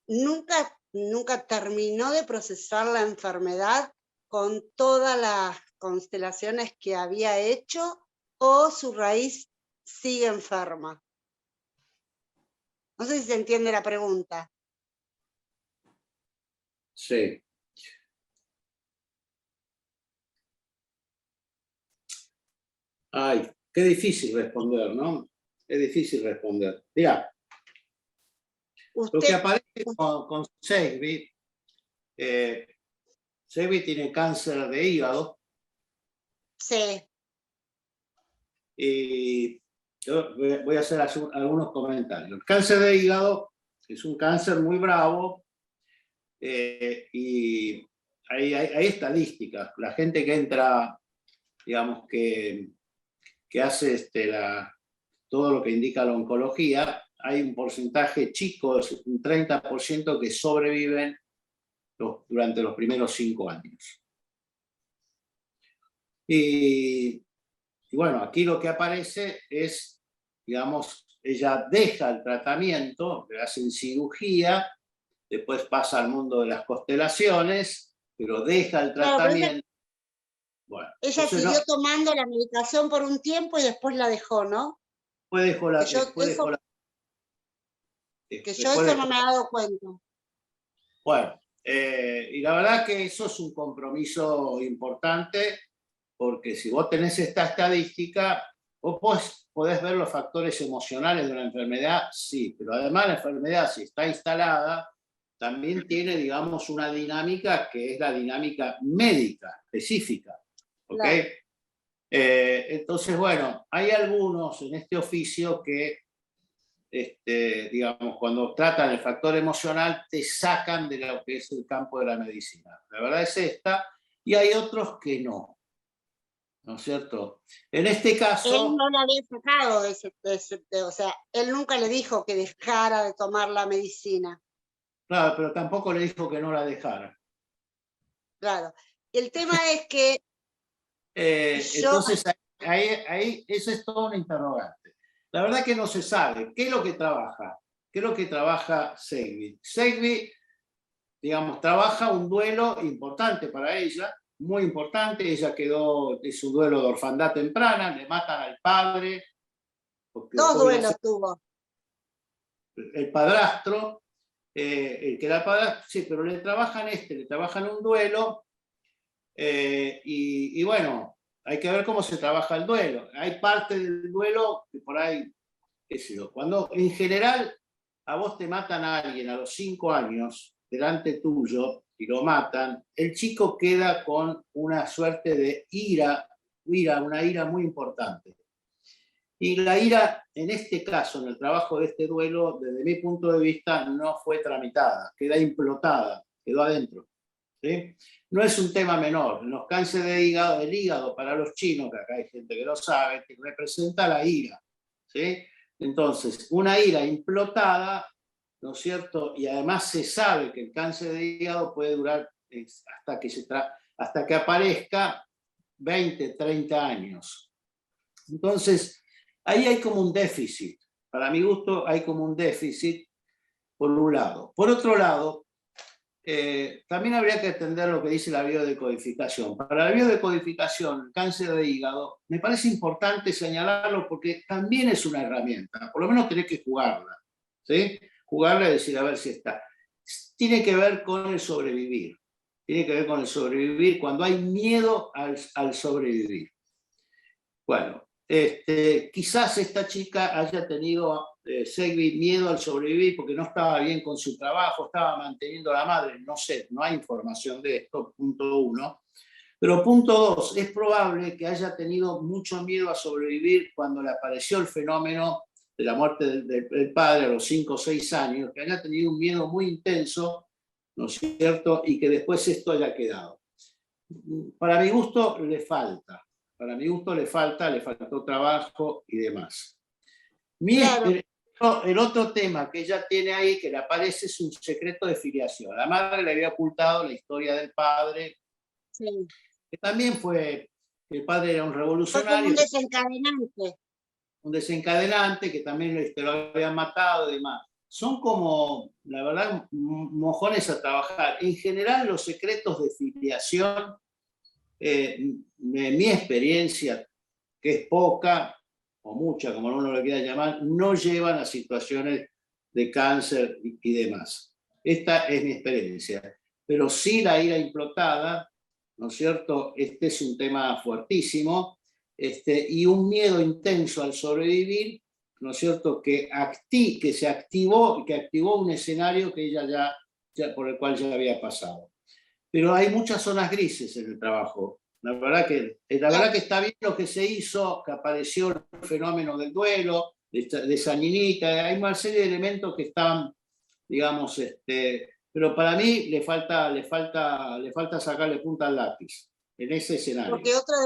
S7: nunca terminó de procesar la enfermedad con todas las constelaciones que había hecho, o su raíz sigue enferma. No sé si se entiende la pregunta.
S1: Sí. Ay, qué difícil responder, ¿no? Es difícil responder. Mira, lo que aparece con Segvi, Segvi tiene cáncer de hígado.
S7: Sí.
S1: Y yo voy a hacer algunos comentarios. El cáncer de hígado es un cáncer muy bravo y hay estadísticas. La gente que entra, digamos, que hace todo lo que indica la oncología, hay un porcentaje chico, un 30% que sobreviven durante los primeros 5 años. Y bueno, aquí lo que aparece es, digamos, ella deja el tratamiento, le hacen cirugía, después pasa al mundo de las constelaciones, pero deja el tratamiento. Bueno,
S7: ella siguió tomando la medicación por un tiempo y después la dejó, ¿no? Que yo eso no me he dado cuenta.
S1: Bueno, y la verdad que eso es un compromiso importante, porque si vos tenés esta estadística, vos podés ver los factores emocionales de una enfermedad, sí, pero además la enfermedad, si está instalada, también tiene, digamos, una dinámica que es la dinámica médica específica, ¿ok? Claro. Entonces, bueno, hay algunos en este oficio que, digamos, cuando tratan el factor emocional, te sacan de lo que es el campo de la medicina. La verdad es esta, y hay otros que no. ¿No es cierto? En este caso...
S7: Él no lo había sacado, o sea, él nunca le dijo que dejara de tomar la medicina.
S1: Claro, pero tampoco le dijo que no la dejara.
S7: Claro. El tema es que...
S1: Entonces, ahí eso es todo un interrogante. La verdad que no se sabe qué es lo que trabaja. ¿Qué es lo que trabaja Segvi? Segvi, digamos, trabaja un duelo importante para ella, muy importante. Ella quedó de su duelo de orfandad temprana, le matan al padre.
S7: 2 duelos tuvo.
S1: El padrastro, el que era padrastro, sí, pero le trabajan un duelo, y bueno, hay que ver cómo se trabaja el duelo. Hay parte del duelo que por ahí, qué sé yo, cuando en general a vos te matan a alguien a los 5 años, delante tuyo, y lo matan, el chico queda con una suerte de una ira muy importante. Y la ira, en este caso, en el trabajo de este duelo, desde mi punto de vista, no fue tramitada, queda implotada. quedó adentro. ¿Sí? No es un tema menor. En los cánceres de hígado, el hígado para los chinos, que acá hay gente que lo sabe, que representa la ira. ¿Sí? Entonces, una ira implotada, ¿no es cierto? Y además se sabe que el cáncer de hígado puede durar hasta que aparezca 20, 30 años. Entonces, ahí hay como un déficit. Para mi gusto, hay como un déficit, por un lado. Por otro lado, también habría que atender lo que dice la biodecodificación. Para la biodecodificación, el cáncer de hígado, me parece importante señalarlo porque también es una herramienta, por lo menos tenés que jugarla, ¿sí? Jugarla y decir, a ver si está. Tiene que ver con el sobrevivir. Tiene que ver con el sobrevivir, cuando hay miedo al sobrevivir. Bueno, quizás esta chica haya tenido, Segvi, miedo al sobrevivir porque no estaba bien con su trabajo, estaba manteniendo a la madre, no sé, no hay información de esto, punto 1. Pero punto 2, es probable que haya tenido mucho miedo a sobrevivir cuando le apareció el fenómeno de la muerte del padre a los 5 o 6 años, que haya tenido un miedo muy intenso, ¿no es cierto? Y que después esto haya quedado. Para mi gusto le falta. Para mi gusto le faltó trabajo y demás.
S7: Claro.
S1: El otro tema que ella tiene ahí, que le aparece, es un secreto de filiación. La madre le había ocultado la historia del padre,
S7: Sí.
S1: que también fue, el padre era un
S7: Fue
S1: revolucionario.
S7: como un desencadenante.
S1: Un desencadenante, que también lo habían matado y demás. Son como, la verdad, mojones a trabajar. En general, los secretos de filiación, mi experiencia, que es poca o mucha, como uno lo quiera llamar, no llevan a situaciones de cáncer y demás. Esta es mi experiencia. Pero sí la ira implotada, ¿no es cierto? Este es un tema fuertísimo, y un miedo intenso al sobrevivir, ¿no es cierto? Que se activó, que activó un escenario que ella ya por el cual ya había pasado. Pero hay muchas zonas grises en el trabajo. La verdad que está bien lo que se hizo, que apareció el fenómeno del duelo, de esa niñita, hay una serie de elementos que están, digamos, pero para mí le falta sacarle punta al lápiz en ese escenario.
S7: Porque otra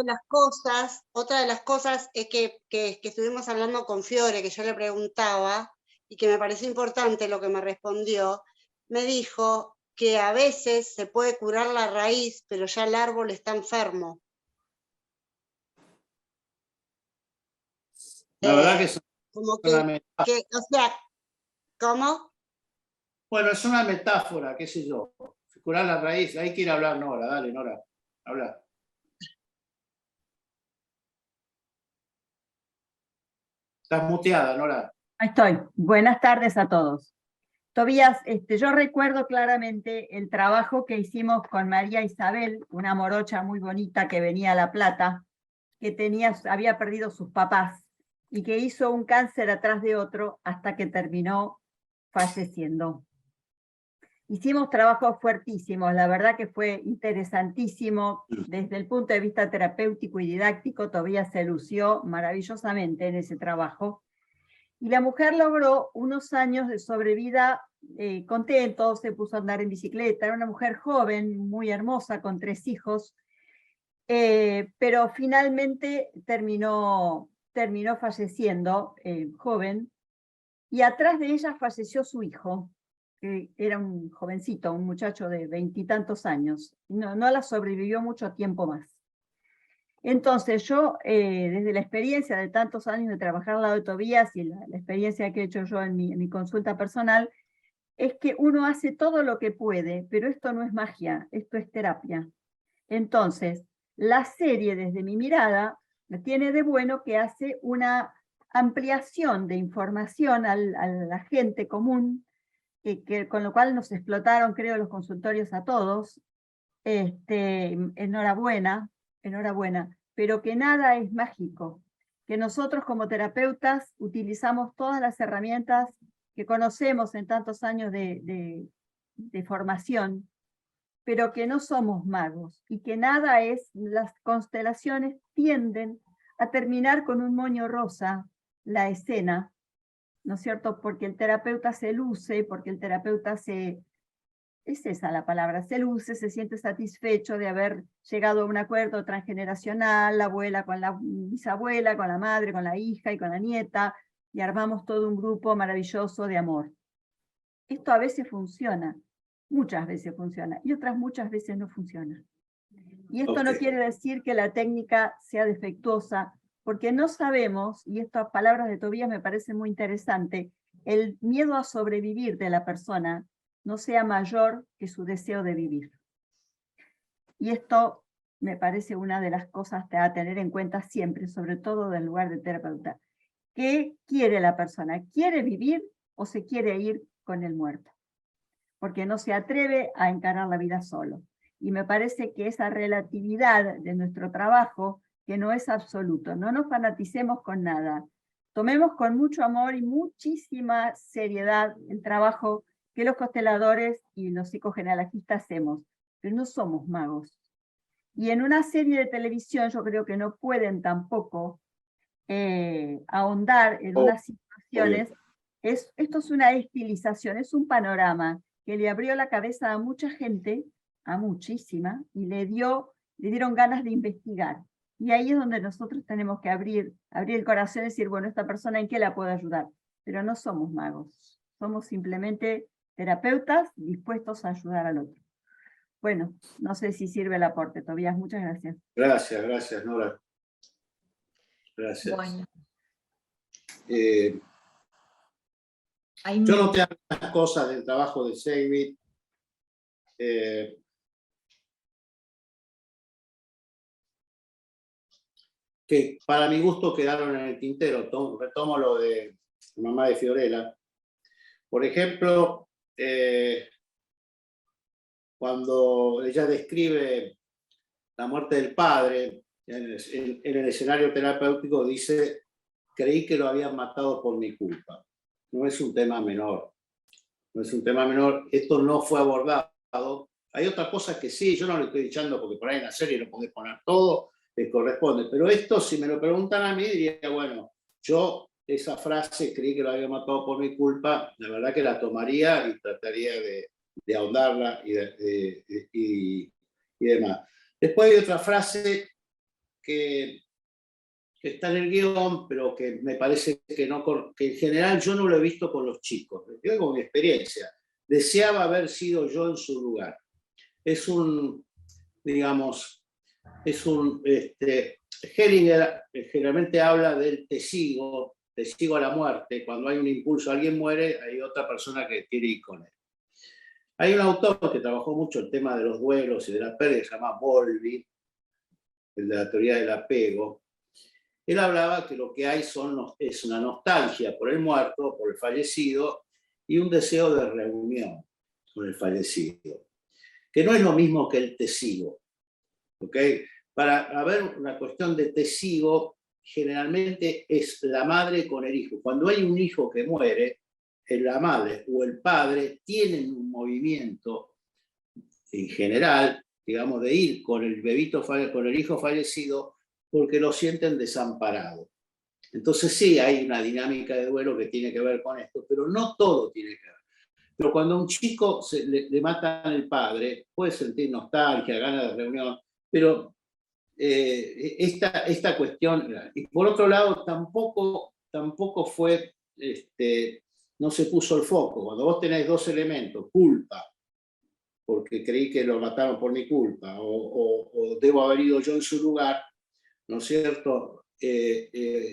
S7: de las cosas es que estuvimos hablando con Fiore, que yo le preguntaba, y que me pareció importante lo que me respondió, me dijo que a veces se puede curar la raíz, pero ya el árbol está enfermo.
S1: La verdad que es
S7: como
S1: una metáfora.
S7: o sea, ¿cómo?
S1: Bueno, es una metáfora, qué sé yo. Curar la raíz, hay que ir a hablar, Nora, dale, Nora, habla. Estás muteada, Nora.
S8: Ahí estoy. Buenas tardes a todos. Tobías, yo recuerdo claramente el trabajo que hicimos con María Isabel, una morocha muy bonita que venía a La Plata, que había perdido sus papás y que hizo un cáncer atrás de otro hasta que terminó falleciendo. Hicimos trabajos fuertísimos, la verdad que fue interesantísimo desde el punto de vista terapéutico y didáctico. Tobías se lució maravillosamente en ese trabajo. Y la mujer logró unos años de sobrevida contentos, se puso a andar en bicicleta, era una mujer joven, muy hermosa, con 3 hijos, pero finalmente terminó falleciendo joven, y atrás de ella falleció su hijo, que era un jovencito, un muchacho de 20 y tantos años, no la sobrevivió mucho tiempo más. Entonces yo, desde la experiencia de tantos años de trabajar al lado de Tobías y la experiencia que he hecho yo en mi consulta personal, es que uno hace todo lo que puede, pero esto no es magia, esto es terapia. Entonces, la serie, desde mi mirada, tiene de bueno que hace una ampliación de información a la gente común, con lo cual nos explotaron, creo, los consultorios a todos. Enhorabuena, pero que nada es mágico, que nosotros como terapeutas utilizamos todas las herramientas que conocemos en tantos años de formación, pero que no somos magos, y que nada es, las constelaciones tienden a terminar con un moño rosa la escena, ¿no es cierto? Porque el terapeuta se luce, porque el terapeuta se Es esa la palabra, se luce, se siente satisfecho de haber llegado a un acuerdo transgeneracional, la abuela con la bisabuela, con la madre, con la hija y con la nieta, y armamos todo un grupo maravilloso de amor. Esto a veces funciona, muchas veces funciona, y otras muchas veces no funciona. Y esto no quiere decir que la técnica sea defectuosa, porque no sabemos, y estas palabras de Tobías me parecen muy interesantes, el miedo a sobrevivir de la persona no sea mayor que su deseo de vivir. Y esto me parece una de las cosas a tener en cuenta siempre, sobre todo del lugar de terapeuta. ¿Qué quiere la persona? ¿Quiere vivir o se quiere ir con el muerto? Porque no se atreve a encarar la vida solo. Y me parece que esa relatividad de nuestro trabajo, que no es absoluto, no nos fanaticemos con nada. Tomemos con mucho amor y muchísima seriedad el trabajo que los consteladores y los psicogenealogistas hacemos, pero no somos magos. Y en una serie de televisión yo creo que no pueden tampoco ahondar en unas situaciones. Esto es una estilización, es un panorama que le abrió la cabeza a mucha gente, a muchísima, y le dieron ganas de investigar. Y ahí es donde nosotros tenemos que abrir el corazón y decir, bueno, esta persona, ¿en qué la puedo ayudar? Pero no somos magos, somos simplemente terapeutas dispuestos a ayudar al otro. Bueno, no sé si sirve el aporte, Tobías, muchas gracias.
S1: Gracias, Nora. Gracias.
S2: Bueno.
S1: Yo noté algunas cosas del trabajo de Seivit. Que para mi gusto quedaron en el tintero. Retomo lo de mamá de Fiorella. Por ejemplo, cuando ella describe la muerte del padre, en el escenario terapéutico dice, creí que lo habían matado por mi culpa. No es un tema menor. No es un tema menor. Esto no fue abordado. Hay otras cosas que sí, yo no le estoy echando porque por ahí en la serie lo podés poner todo, les corresponde. Pero esto, si me lo preguntan a mí, diría, bueno, yo esa frase, creí que lo había matado por mi culpa, la verdad que la tomaría y trataría de ahondarla y demás. Después hay otra frase que está en el guión, pero que me parece que en general yo no lo he visto con los chicos. Yo con mi experiencia. Deseaba haber sido yo en su lugar. Es un, digamos, Hellinger generalmente habla del testigo a la muerte. Cuando hay un impulso, alguien muere, hay otra persona que quiere ir con él. Hay un autor que trabajó mucho el tema de los duelos y de la pérdida, se llama Bowlby, el de la teoría del apego. Él hablaba que lo que hay es una nostalgia por el muerto, por el fallecido, y un deseo de reunión con el fallecido, que no es lo mismo que el tesigo. ¿Okay? Para haber una cuestión de tesigo, generalmente es la madre con el hijo. Cuando hay un hijo que muere, la madre o el padre tienen un movimiento en general, digamos, de ir con el bebito, con el hijo fallecido, porque lo sienten desamparado. Entonces sí, hay una dinámica de duelo que tiene que ver con esto, pero no todo tiene que ver. Pero cuando a un chico le matan el padre, puede sentir nostalgia, ganas de reunión, pero esta cuestión, y por otro lado, tampoco fue, no se puso el foco. Cuando vos tenés dos elementos, culpa, porque creí que lo mataron por mi culpa, o debo haber ido yo en su lugar, ¿no es cierto?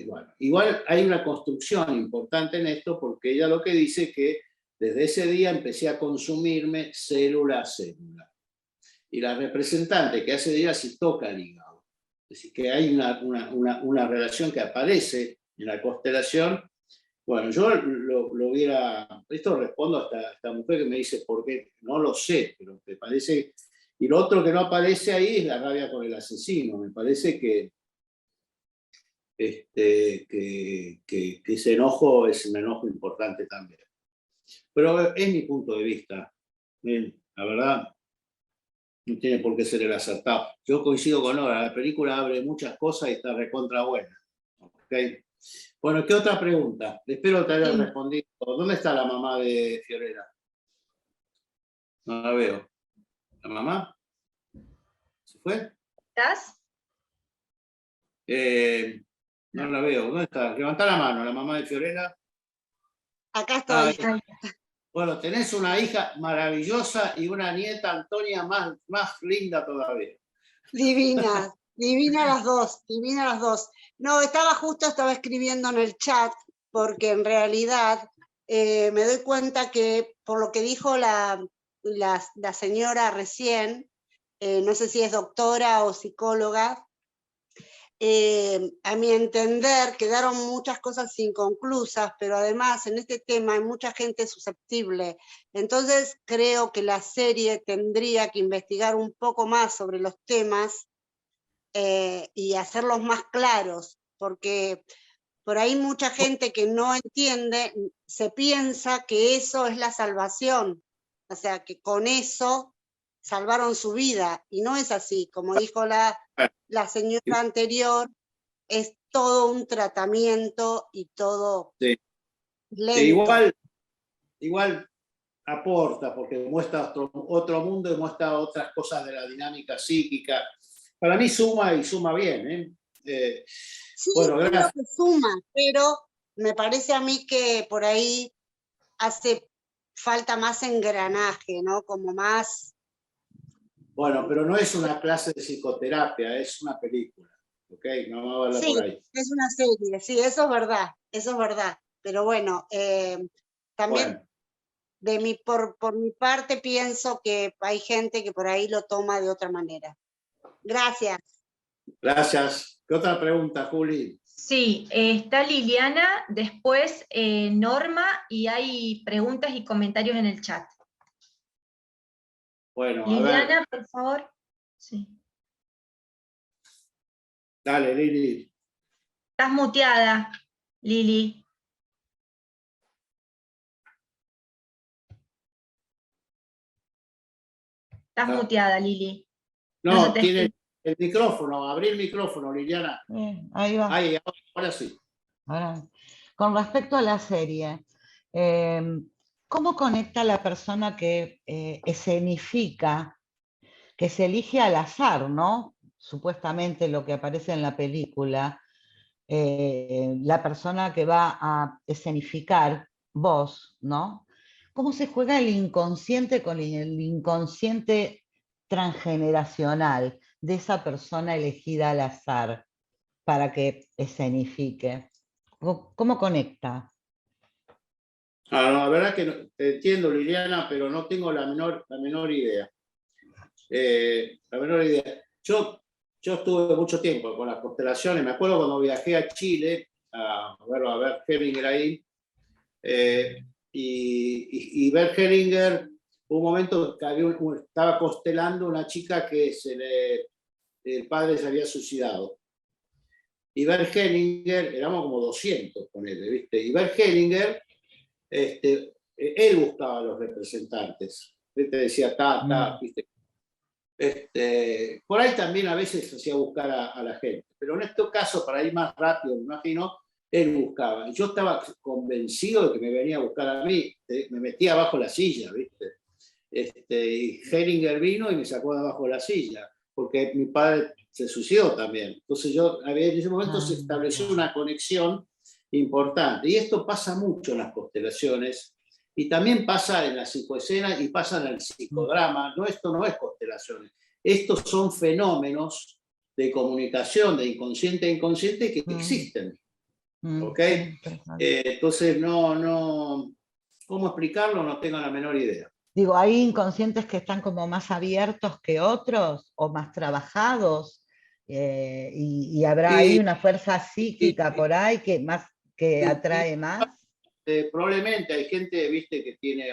S1: Bueno, igual hay una construcción importante en esto, porque ella lo que dice es que desde ese día empecé a consumirme célula a célula. Y la representante que hace días sí toca el hígado. Es decir, que hay una relación que aparece en la constelación. Bueno, yo lo hubiera... Esto respondo a esta mujer que me dice, ¿por qué? No lo sé, pero me parece... Y lo otro que no aparece ahí es la rabia con el asesino. Me parece que ese enojo es un enojo importante también. Pero es mi punto de vista. La verdad, no tiene por qué ser el acertado. Yo coincido con Nora, la película abre muchas cosas y está recontra buena. ¿Okay? Bueno, ¿qué otra pregunta? Espero te haya respondido. ¿Dónde está la mamá de Fiorella? No la veo. ¿La mamá? ¿Se fue?
S2: ¿Estás?
S1: No la veo. ¿Dónde está? Levantá la mano, la mamá de Fiorella.
S7: Acá estoy.
S1: Bueno, tenés una hija maravillosa y una nieta, Antonia, más linda todavía.
S7: Divina, divina las dos, divina las dos. No, estaba escribiendo en el chat, porque en realidad me doy cuenta que por lo que dijo la señora recién, no sé si es doctora o psicóloga, a mi entender quedaron muchas cosas inconclusas, pero además en este tema hay mucha gente susceptible. Entonces creo que la serie tendría que investigar un poco más sobre los temas y hacerlos más claros, porque por ahí mucha gente que no entiende se piensa que eso es la salvación, o sea, que con eso salvaron su vida, y no es así, como dijo la señora anterior, es todo un tratamiento y todo lento.
S1: Igual aporta, porque muestra otro mundo y muestra otras cosas de la dinámica psíquica. Para mí suma y suma bien.
S7: Sí,
S1: bueno,
S7: creo que suma, pero me parece a mí que por ahí hace falta más engranaje, ¿no? Como más...
S1: Bueno, pero no es una clase de psicoterapia, es una película, ¿ok? No vamos a hablar
S7: Sí,
S1: por ahí.
S7: es una serie, sí, eso es verdad. Pero bueno, también por mi parte pienso que hay gente que por ahí lo toma de otra manera. Gracias.
S1: Gracias. ¿Qué otra pregunta, Juli?
S2: Sí, está Liliana, después Norma, y hay preguntas y comentarios en el chat.
S1: Bueno,
S2: Liliana,
S1: a ver.
S2: por favor. Sí.
S1: Dale, Lili.
S2: Estás muteada, Lili. Estás muteada, Lili.
S1: No, tiene el micrófono. Abrí el micrófono, Liliana.
S5: Ahí va.
S1: Ahí, ahora sí.
S5: Ahora, con respecto a la serie, ¿cómo conecta la persona que escenifica, que se elige al azar, ¿no? Supuestamente lo que aparece en la película, la persona que va a escenificar, vos, ¿no? ¿Cómo se juega el inconsciente con el inconsciente transgeneracional de esa persona elegida al azar para que escenifique? ¿Cómo conecta?
S1: No, la verdad que te entiendo, Liliana, pero no tengo la menor idea. La menor idea. Yo estuve mucho tiempo con las constelaciones. Me acuerdo cuando viajé a Chile a ver Heringer ahí. Y ver Heringer, un momento que estaba constelando una chica que el padre se había suicidado. Y Bert Hellinger, éramos como 200 con él, ¿viste? Y Bert Hellinger, él buscaba a los representantes. ¿Viste? Decía, ¿viste? Por ahí también a veces hacía buscar a la gente. Pero en este caso, para ir más rápido, me imagino, él buscaba. Y yo estaba convencido de que me venía a buscar a mí. Me metía abajo la silla, ¿viste? Y Hellinger vino y me sacó de abajo la silla, porque mi padre se suicidó también. Entonces en ese momento se estableció una conexión importante. Y esto pasa mucho en las constelaciones, y también pasa en la psicoescena y pasa en el psicodrama. No, esto no es constelaciones. Estos son fenómenos de comunicación, de inconsciente a inconsciente, que existen. ¿Ok? Entonces, ¿cómo explicarlo? No tengo la menor idea.
S5: Digo, ¿hay inconscientes que están como más abiertos que otros o más trabajados? Y habrá ahí una fuerza psíquica por ahí que atrae más.
S1: Probablemente hay gente, viste, que tiene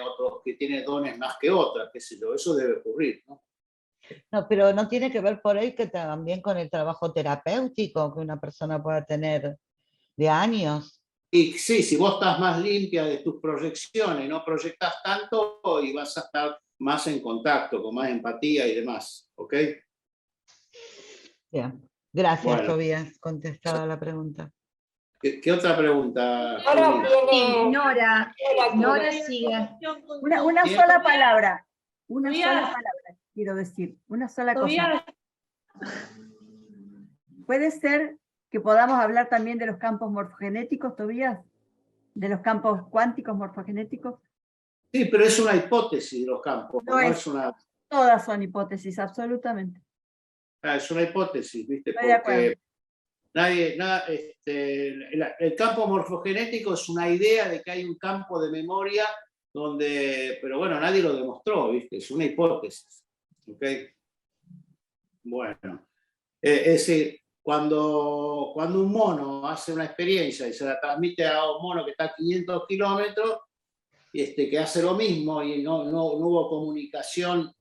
S1: dones más que otras, qué sé yo, eso debe ocurrir, ¿no?
S5: No, pero no tiene que ver por ahí que también con el trabajo terapéutico que una persona pueda tener de años.
S1: Y sí, si vos estás más limpia de tus proyecciones, no proyectas tanto, y vas a estar más en contacto, con más empatía y demás, ¿ok?
S5: Bien, gracias, Tobías, contestada la pregunta.
S1: ¿Qué otra pregunta?
S2: Sí, Nora sigue.
S8: Una sola palabra. Una
S9: Tobías.
S8: sola palabra, quiero decir, una sola
S9: Tobías.
S8: cosa. ¿Puede ser que podamos hablar también de los campos morfogenéticos, Tobías? ¿De los campos cuánticos morfogenéticos?
S1: Sí, pero es una hipótesis de los campos,
S8: No
S1: no
S8: es-
S1: es una...
S8: Todas son hipótesis, absolutamente.
S1: Es una hipótesis, ¿viste?
S8: Estoy de acuerdo.
S1: Porque el campo morfogenético es una idea de que hay un campo de memoria donde, pero bueno, nadie lo demostró, ¿viste? Es una hipótesis. ¿Ok? Bueno, es decir, cuando un mono hace una experiencia y se la transmite a un mono que está a 500 kilómetros, que hace lo mismo y no hubo comunicación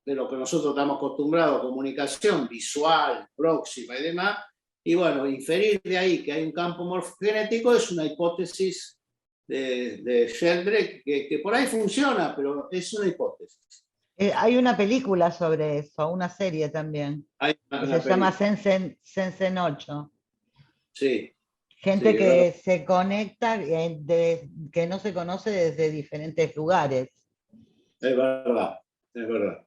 S1: de lo que nosotros estamos acostumbrados, comunicación visual, próxima y demás, y bueno, inferir de ahí que hay un campo morfogenético es una hipótesis de Sheldrake que por ahí funciona, pero es una hipótesis.
S10: Hay una película sobre eso, una serie también,
S1: Hay
S10: que se llama Sensen 8.
S1: Sí.
S10: Gente
S1: Sí,
S10: que
S1: ¿verdad?
S10: se conecta, que no se conoce desde diferentes lugares.
S1: Es verdad, es verdad.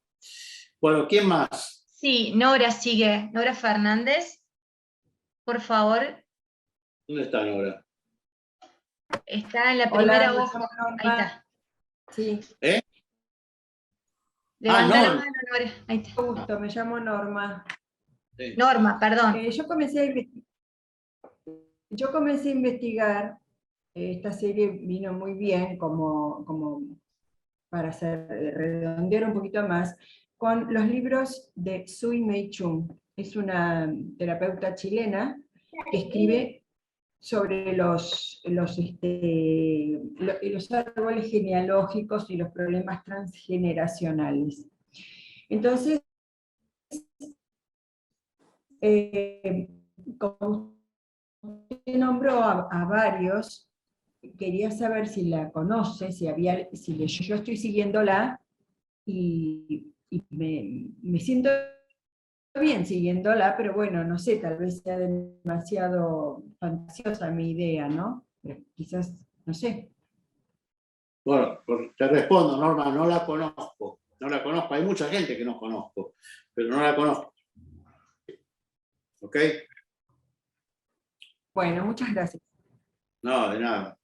S1: Bueno, ¿quién más?
S2: Sí, Nora sigue. Nora Fernández, por favor.
S1: ¿Dónde está Nora?
S2: Está en la
S9: Hola,
S2: primera
S9: me
S2: hoja.
S9: llamo Norma.
S2: Ahí está.
S9: Sí,
S2: Levanta la
S1: Norma.
S2: mano, Nora. Ahí está.
S9: mucho gusto, me llamo Norma.
S1: Sí.
S2: Norma, perdón.
S9: Yo comencé a investigar, esta serie vino muy bien como para redondear un poquito más, con los libros de Sui Mei Chung. Es una terapeuta chilena que escribe sobre los árboles genealógicos y los problemas transgeneracionales. Entonces, como usted nombró a varios, quería saber si la conoce, yo estoy siguiéndola y me siento bien siguiéndola, pero bueno, no sé, tal vez sea demasiado fantasiosa mi idea, ¿no? Quizás, no sé.
S1: Bueno, te respondo, Norma, no la conozco. No la conozco. Hay mucha gente que no conozco, pero no la conozco. ¿Ok?
S9: Bueno, muchas gracias.
S1: No, de nada.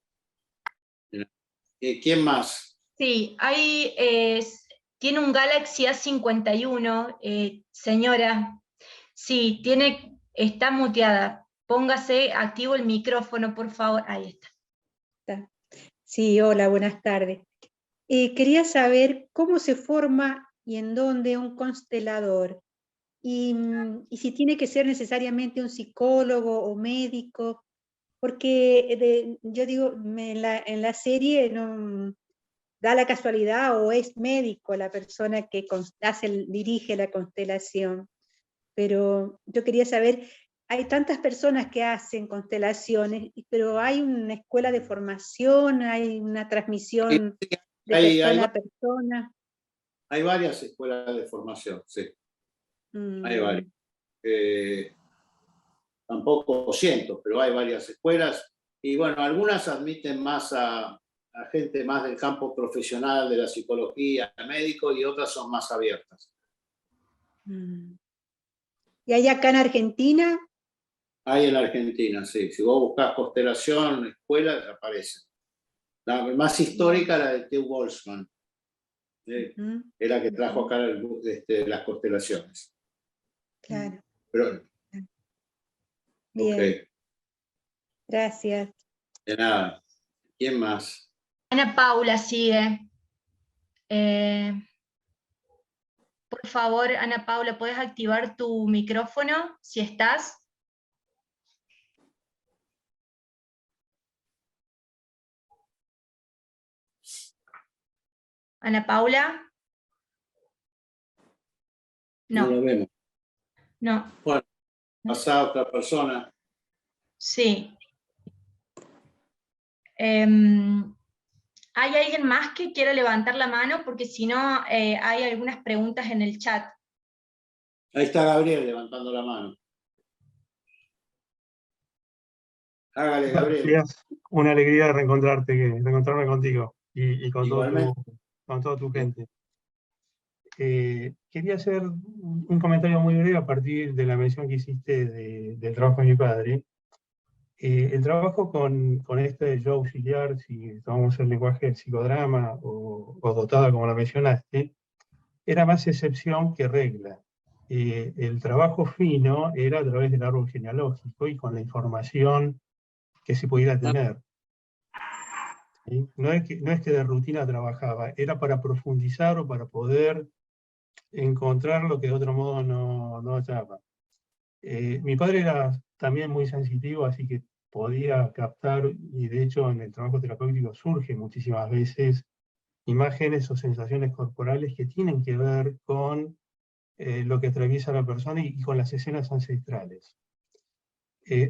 S1: ¿Quién más?
S2: Sí, tiene un Galaxy A51, señora. Sí, está muteada. Póngase activo el micrófono, por favor. Ahí está.
S11: Sí, hola, buenas tardes. Quería saber cómo se forma y en dónde un constelador, y si tiene que ser necesariamente un psicólogo o médico, porque yo digo, en la serie no, da la casualidad o es médico la persona que dirige la constelación, pero yo quería saber, hay tantas personas que hacen constelaciones, pero hay una escuela de formación, hay una transmisión de persona a persona.
S1: Hay varias escuelas de formación, sí. Hay varias. Tampoco cientos, pero hay varias escuelas. Y bueno, algunas admiten más a gente más del campo profesional de la psicología, médico, y otras son más abiertas.
S11: ¿Y hay acá en Argentina?
S1: Hay en Argentina, sí. Si vos buscás constelación, escuelas, aparecen. La más histórica, la de Theo Boltzmann. Es la que trajo acá las constelaciones.
S11: Claro.
S1: Pero,
S11: bien.
S1: Okay.
S11: Gracias.
S1: De nada. ¿Quién más?
S2: Ana Paula sigue. Por favor, Ana Paula, ¿puedes activar tu micrófono si estás? Ana Paula. No.
S1: No lo vemos.
S2: No.
S1: Bueno, pasa a otra persona.
S2: Sí. ¿Hay alguien más que quiera levantar la mano? Porque si no, hay algunas preguntas en el chat.
S1: Ahí está Gabriel levantando la mano. Hágale, Gabriel.
S12: Una alegría reencontrarme contigo y con, con toda tu gente. Quería hacer un comentario muy breve a partir de la mención que hiciste del trabajo de mi padre. El trabajo con este Joe Gilliard, si tomamos el lenguaje del psicodrama o dotada como la mencionaste, era más excepción que regla. El trabajo fino era a través del árbol genealógico y con la información que se pudiera tener. ¿Sí? No es que de rutina trabajaba, era para profundizar o para poder encontrar lo que de otro modo no hallaba. Mi padre era también muy sensitivo, así que podía captar, y de hecho en el trabajo terapéutico surge muchísimas veces imágenes o sensaciones corporales que tienen que ver con lo que atraviesa la persona y con las escenas ancestrales.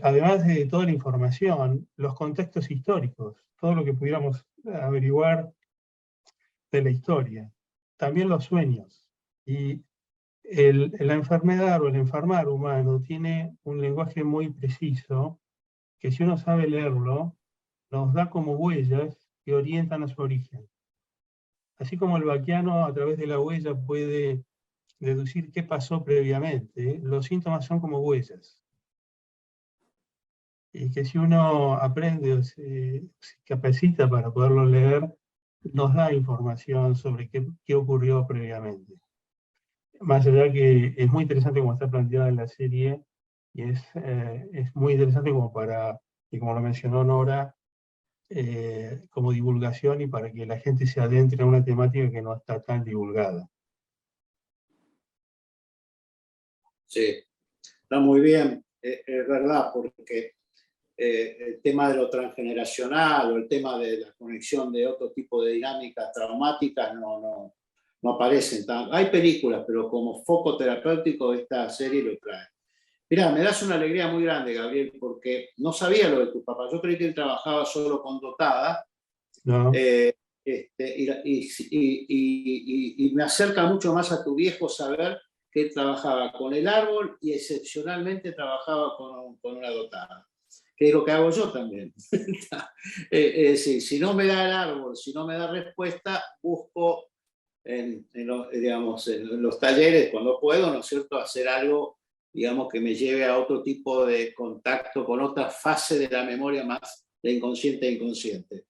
S12: Además de toda la información, los contextos históricos, todo lo que pudiéramos averiguar de la historia, también los sueños. Y la enfermedad o el enfermar humano tiene un lenguaje muy preciso que si uno sabe leerlo, nos da como huellas que orientan a su origen. Así como el vaquiano a través de la huella puede deducir qué pasó previamente, los síntomas son como huellas. Y que si uno aprende o se capacita para poderlo leer, nos da información sobre qué ocurrió previamente. Más allá que es muy interesante como está planteada en la serie, y es muy interesante como y como lo mencionó Nora, como divulgación y para que la gente se adentre en una temática que no está tan divulgada.
S1: Sí, está muy bien, es verdad, porque el tema de lo transgeneracional o el tema de la conexión de otro tipo de dinámicas traumáticas no aparecen. Hay películas, pero como foco terapéutico esta serie lo trae. Mirá, me das una alegría muy grande, Gabriel, porque no sabía lo de tu papá. Yo creí que él trabajaba solo con dotada.
S12: No.
S1: Y me acerca mucho más a tu viejo saber que él trabajaba con el árbol y excepcionalmente trabajaba con una dotada, que es lo que hago yo también. Si no me da el árbol, si no me da respuesta, busco en los talleres, cuando puedo, ¿no es cierto?, hacer algo, digamos, que me lleve a otro tipo de contacto con otra fase de la memoria más de inconsciente a inconsciente.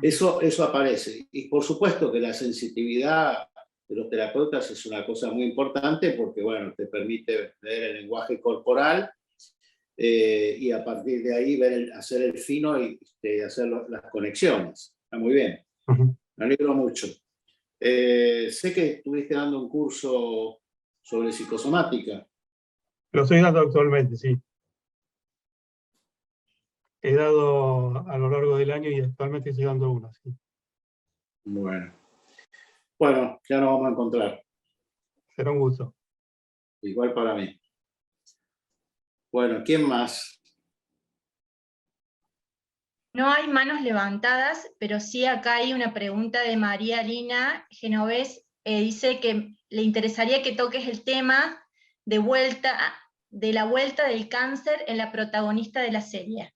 S1: Eso aparece. Y por supuesto que la sensitividad de los terapeutas es una cosa muy importante porque, bueno, te permite ver el lenguaje corporal y a partir de ahí hacer el fino y hacer las conexiones. Está muy bien. Me alegro mucho. Sé que estuviste dando un curso sobre psicosomática.
S12: Lo estoy dando actualmente, sí. He dado a lo largo del año y actualmente estoy dando uno, sí.
S1: Bueno, ya nos vamos a encontrar.
S12: Será un gusto.
S1: Igual para mí. Bueno, ¿quién más?
S2: No hay manos levantadas, pero sí acá hay una pregunta de María Lina Genovés. Dice que le interesaría que toques el tema de la vuelta del cáncer en la protagonista de la serie.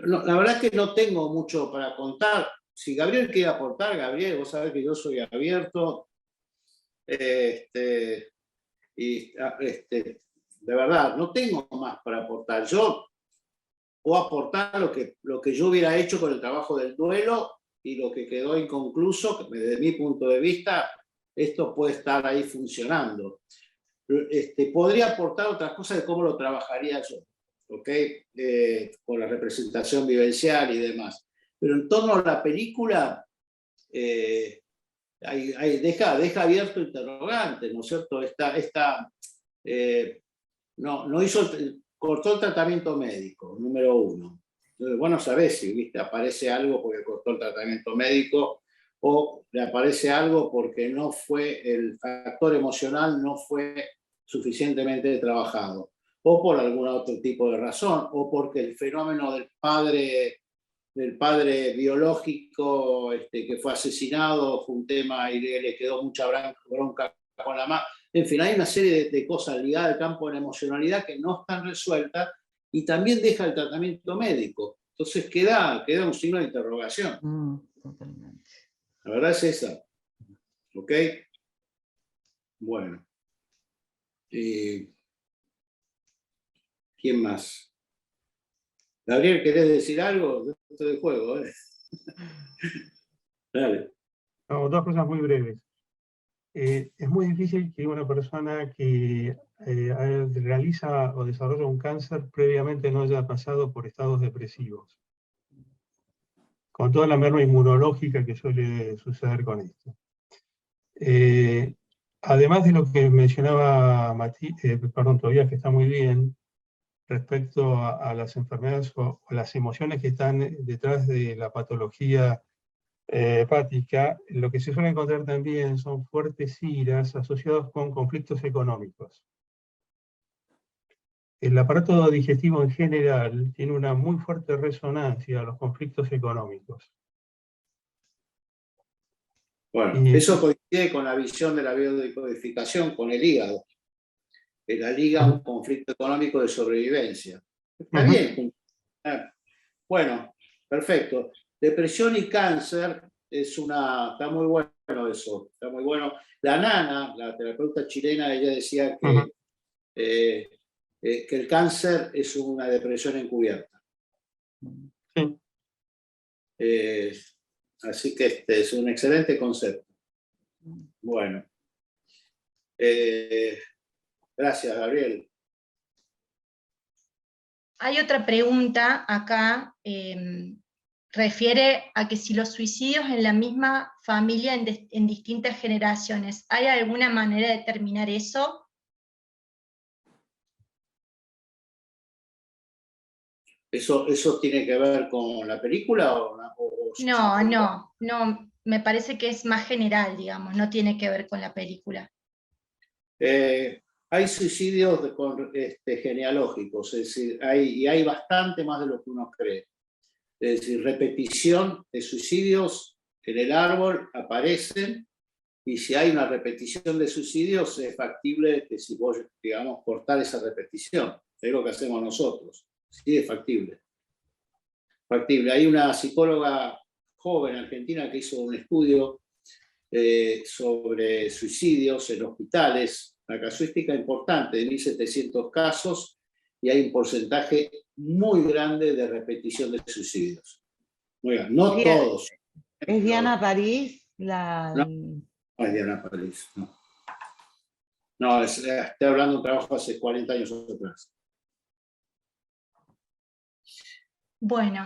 S1: No, la verdad es que no tengo mucho para contar. Si Gabriel quiere aportar, Gabriel, vos sabés que yo soy abierto. De verdad, no tengo más para aportar. Yo puedo aportar lo que yo hubiera hecho con el trabajo del duelo y lo que quedó inconcluso, que desde mi punto de vista, esto puede estar ahí funcionando. Podría aportar otras cosas de cómo lo trabajaría yo, ¿ok? Con la representación vivencial y demás. Pero en torno a la película, deja abierto interrogante, ¿no es cierto? Cortó el tratamiento médico, número uno. Entonces, bueno, sabés si aparece algo porque cortó el tratamiento médico o le aparece algo porque el factor emocional no fue suficientemente trabajado, o por algún otro tipo de razón, o porque el fenómeno del padre biológico que fue asesinado fue un tema y le quedó mucha bronca con la madre. En fin, hay una serie de cosas ligadas al campo de la emocionalidad que no están resueltas y también deja el tratamiento médico. Entonces queda un signo de interrogación.
S10: Totalmente.
S1: La verdad es esa. ¿Ok? Bueno. ¿Quién más? Gabriel, ¿querés decir algo? Esto del juego, ¿eh? Dale.
S12: No, dos cosas muy breves. Es muy difícil que una persona que realiza o desarrolla un cáncer previamente no haya pasado por estados depresivos, con toda la merma inmunológica que suele suceder con esto. Además de lo que mencionaba Tobías, que está muy bien, respecto a las enfermedades o las emociones que están detrás de la patología hepática, lo que se suele encontrar también son fuertes iras asociados con conflictos económicos. El aparato digestivo en general tiene una muy fuerte resonancia a los conflictos económicos.
S1: Bueno, eso coincide con la visión de la biodecodificación, con el hígado. Que la liga un conflicto económico de sobrevivencia. Está bien. Bueno, perfecto. Depresión y cáncer está muy bueno eso, está muy bueno. La Nana, la terapeuta chilena, ella decía que el cáncer es una depresión encubierta. Así que este es un excelente concepto. Bueno. Gracias, Gabriel.
S2: Hay otra pregunta acá, refiere a que si los suicidios en la misma familia en distintas generaciones, ¿hay alguna manera de determinar eso?
S1: ¿Eso tiene que ver con la película o
S2: No, me parece que es más general, digamos, no tiene que ver con la película.
S1: Hay suicidios genealógicos, es decir, hay bastante más de lo que uno cree. Es decir, repetición de suicidios en el árbol aparecen, y si hay una repetición de suicidios es factible que si vos, digamos, cortar esa repetición. Es lo que hacemos nosotros. Sí, es factible. Hay una psicóloga joven argentina que hizo un estudio sobre suicidios en hospitales, una casuística importante de 1.700 casos, y hay un porcentaje muy grande de repetición de suicidios. No todos.
S10: ¿Es Diana París?
S1: No es Diana París, no. No, estoy hablando de un trabajo hace 40 años atrás.
S2: Bueno.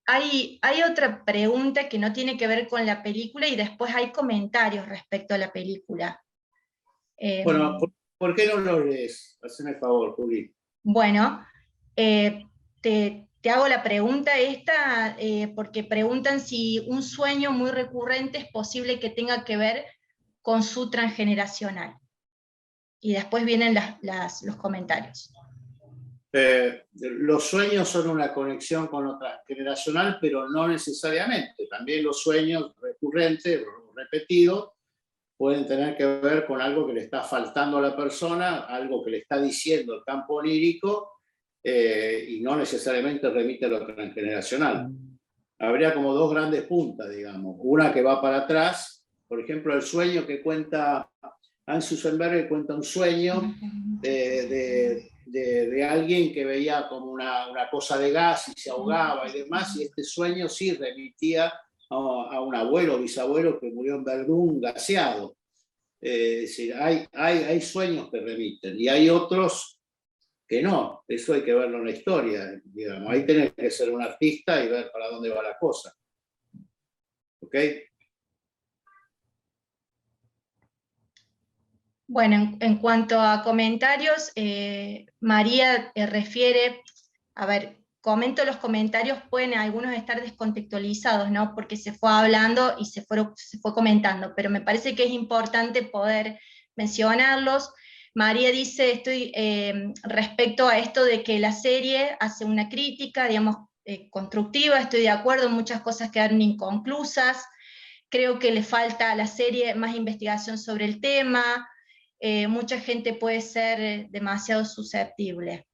S2: Hay otra pregunta que no tiene que ver con la película y después hay comentarios respecto a la película.
S1: Bueno, ¿por qué no lo lees? Hazme el favor, Juli.
S2: Bueno, te hago la pregunta esta porque preguntan si un sueño muy recurrente es posible que tenga que ver con su transgeneracional. Y después vienen los comentarios.
S1: Los sueños son una conexión con lo transgeneracional, pero no necesariamente. También los sueños recurrentes, repetidos, pueden tener que ver con algo que le está faltando a la persona, algo que le está diciendo el campo onírico, y no necesariamente remite a lo transgeneracional. Habría como dos grandes puntas, digamos. Una que va para atrás, por ejemplo, el sueño que cuenta Hans Sussenberger, cuenta un sueño de alguien que veía como una cosa de gas y se ahogaba y demás, y este sueño sí remitía a un abuelo o bisabuelo que murió en Verdún gaseado. Es decir, hay sueños que remiten y hay otros que no. Eso hay que verlo en la historia, digamos. Ahí tenés que ser un artista y ver para dónde va la cosa. ¿Ok?
S2: Bueno, en cuanto a comentarios, María refiere, a ver, comento los comentarios, pueden algunos estar descontextualizados, ¿no? Porque se fue hablando y se fue comentando, pero me parece que es importante poder mencionarlos. María dice, respecto a esto de que la serie hace una crítica, digamos, constructiva, estoy de acuerdo, muchas cosas quedaron inconclusas, creo que le falta a la serie más investigación sobre el tema, mucha gente puede ser demasiado susceptible.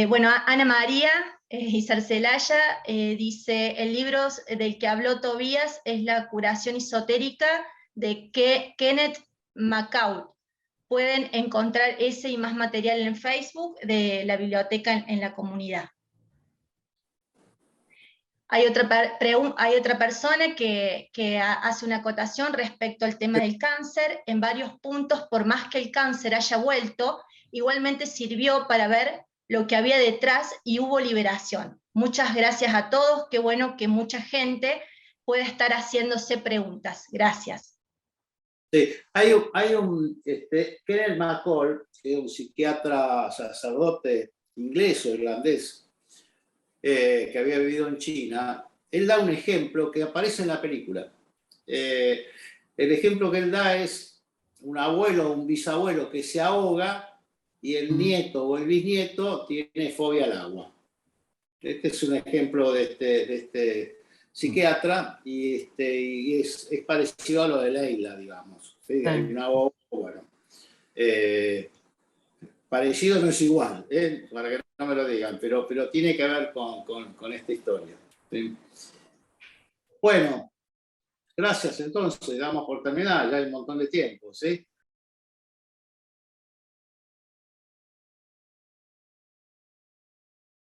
S2: Bueno, Ana María Izarcelaya dice, el libro del que habló Tobías es La curación esotérica de Kenneth McCall. Pueden encontrar ese y más material en Facebook de la biblioteca en la comunidad. Hay otra persona que hace una acotación respecto al tema del cáncer. En varios puntos, por más que el cáncer haya vuelto, igualmente sirvió para ver lo que había detrás y hubo liberación. Muchas gracias a todos, qué bueno que mucha gente pueda estar haciéndose preguntas. Gracias.
S1: Sí, hay un Kenneth McCall, que es un psiquiatra sacerdote inglés o irlandés, que había vivido en China. Él da un ejemplo que aparece en la película. El ejemplo que él da es un abuelo o un bisabuelo que se ahoga y el nieto o el bisnieto tiene fobia al agua. Este es un ejemplo de este psiquiatra y es parecido a lo de Leila, digamos. ¿Sí? Hay un ahogo, bueno. Parecido no es igual, para que no me lo digan, pero tiene que ver con esta historia. ¿Sí? Bueno, gracias entonces, damos por terminar, ya hay un montón de tiempo, ¿sí?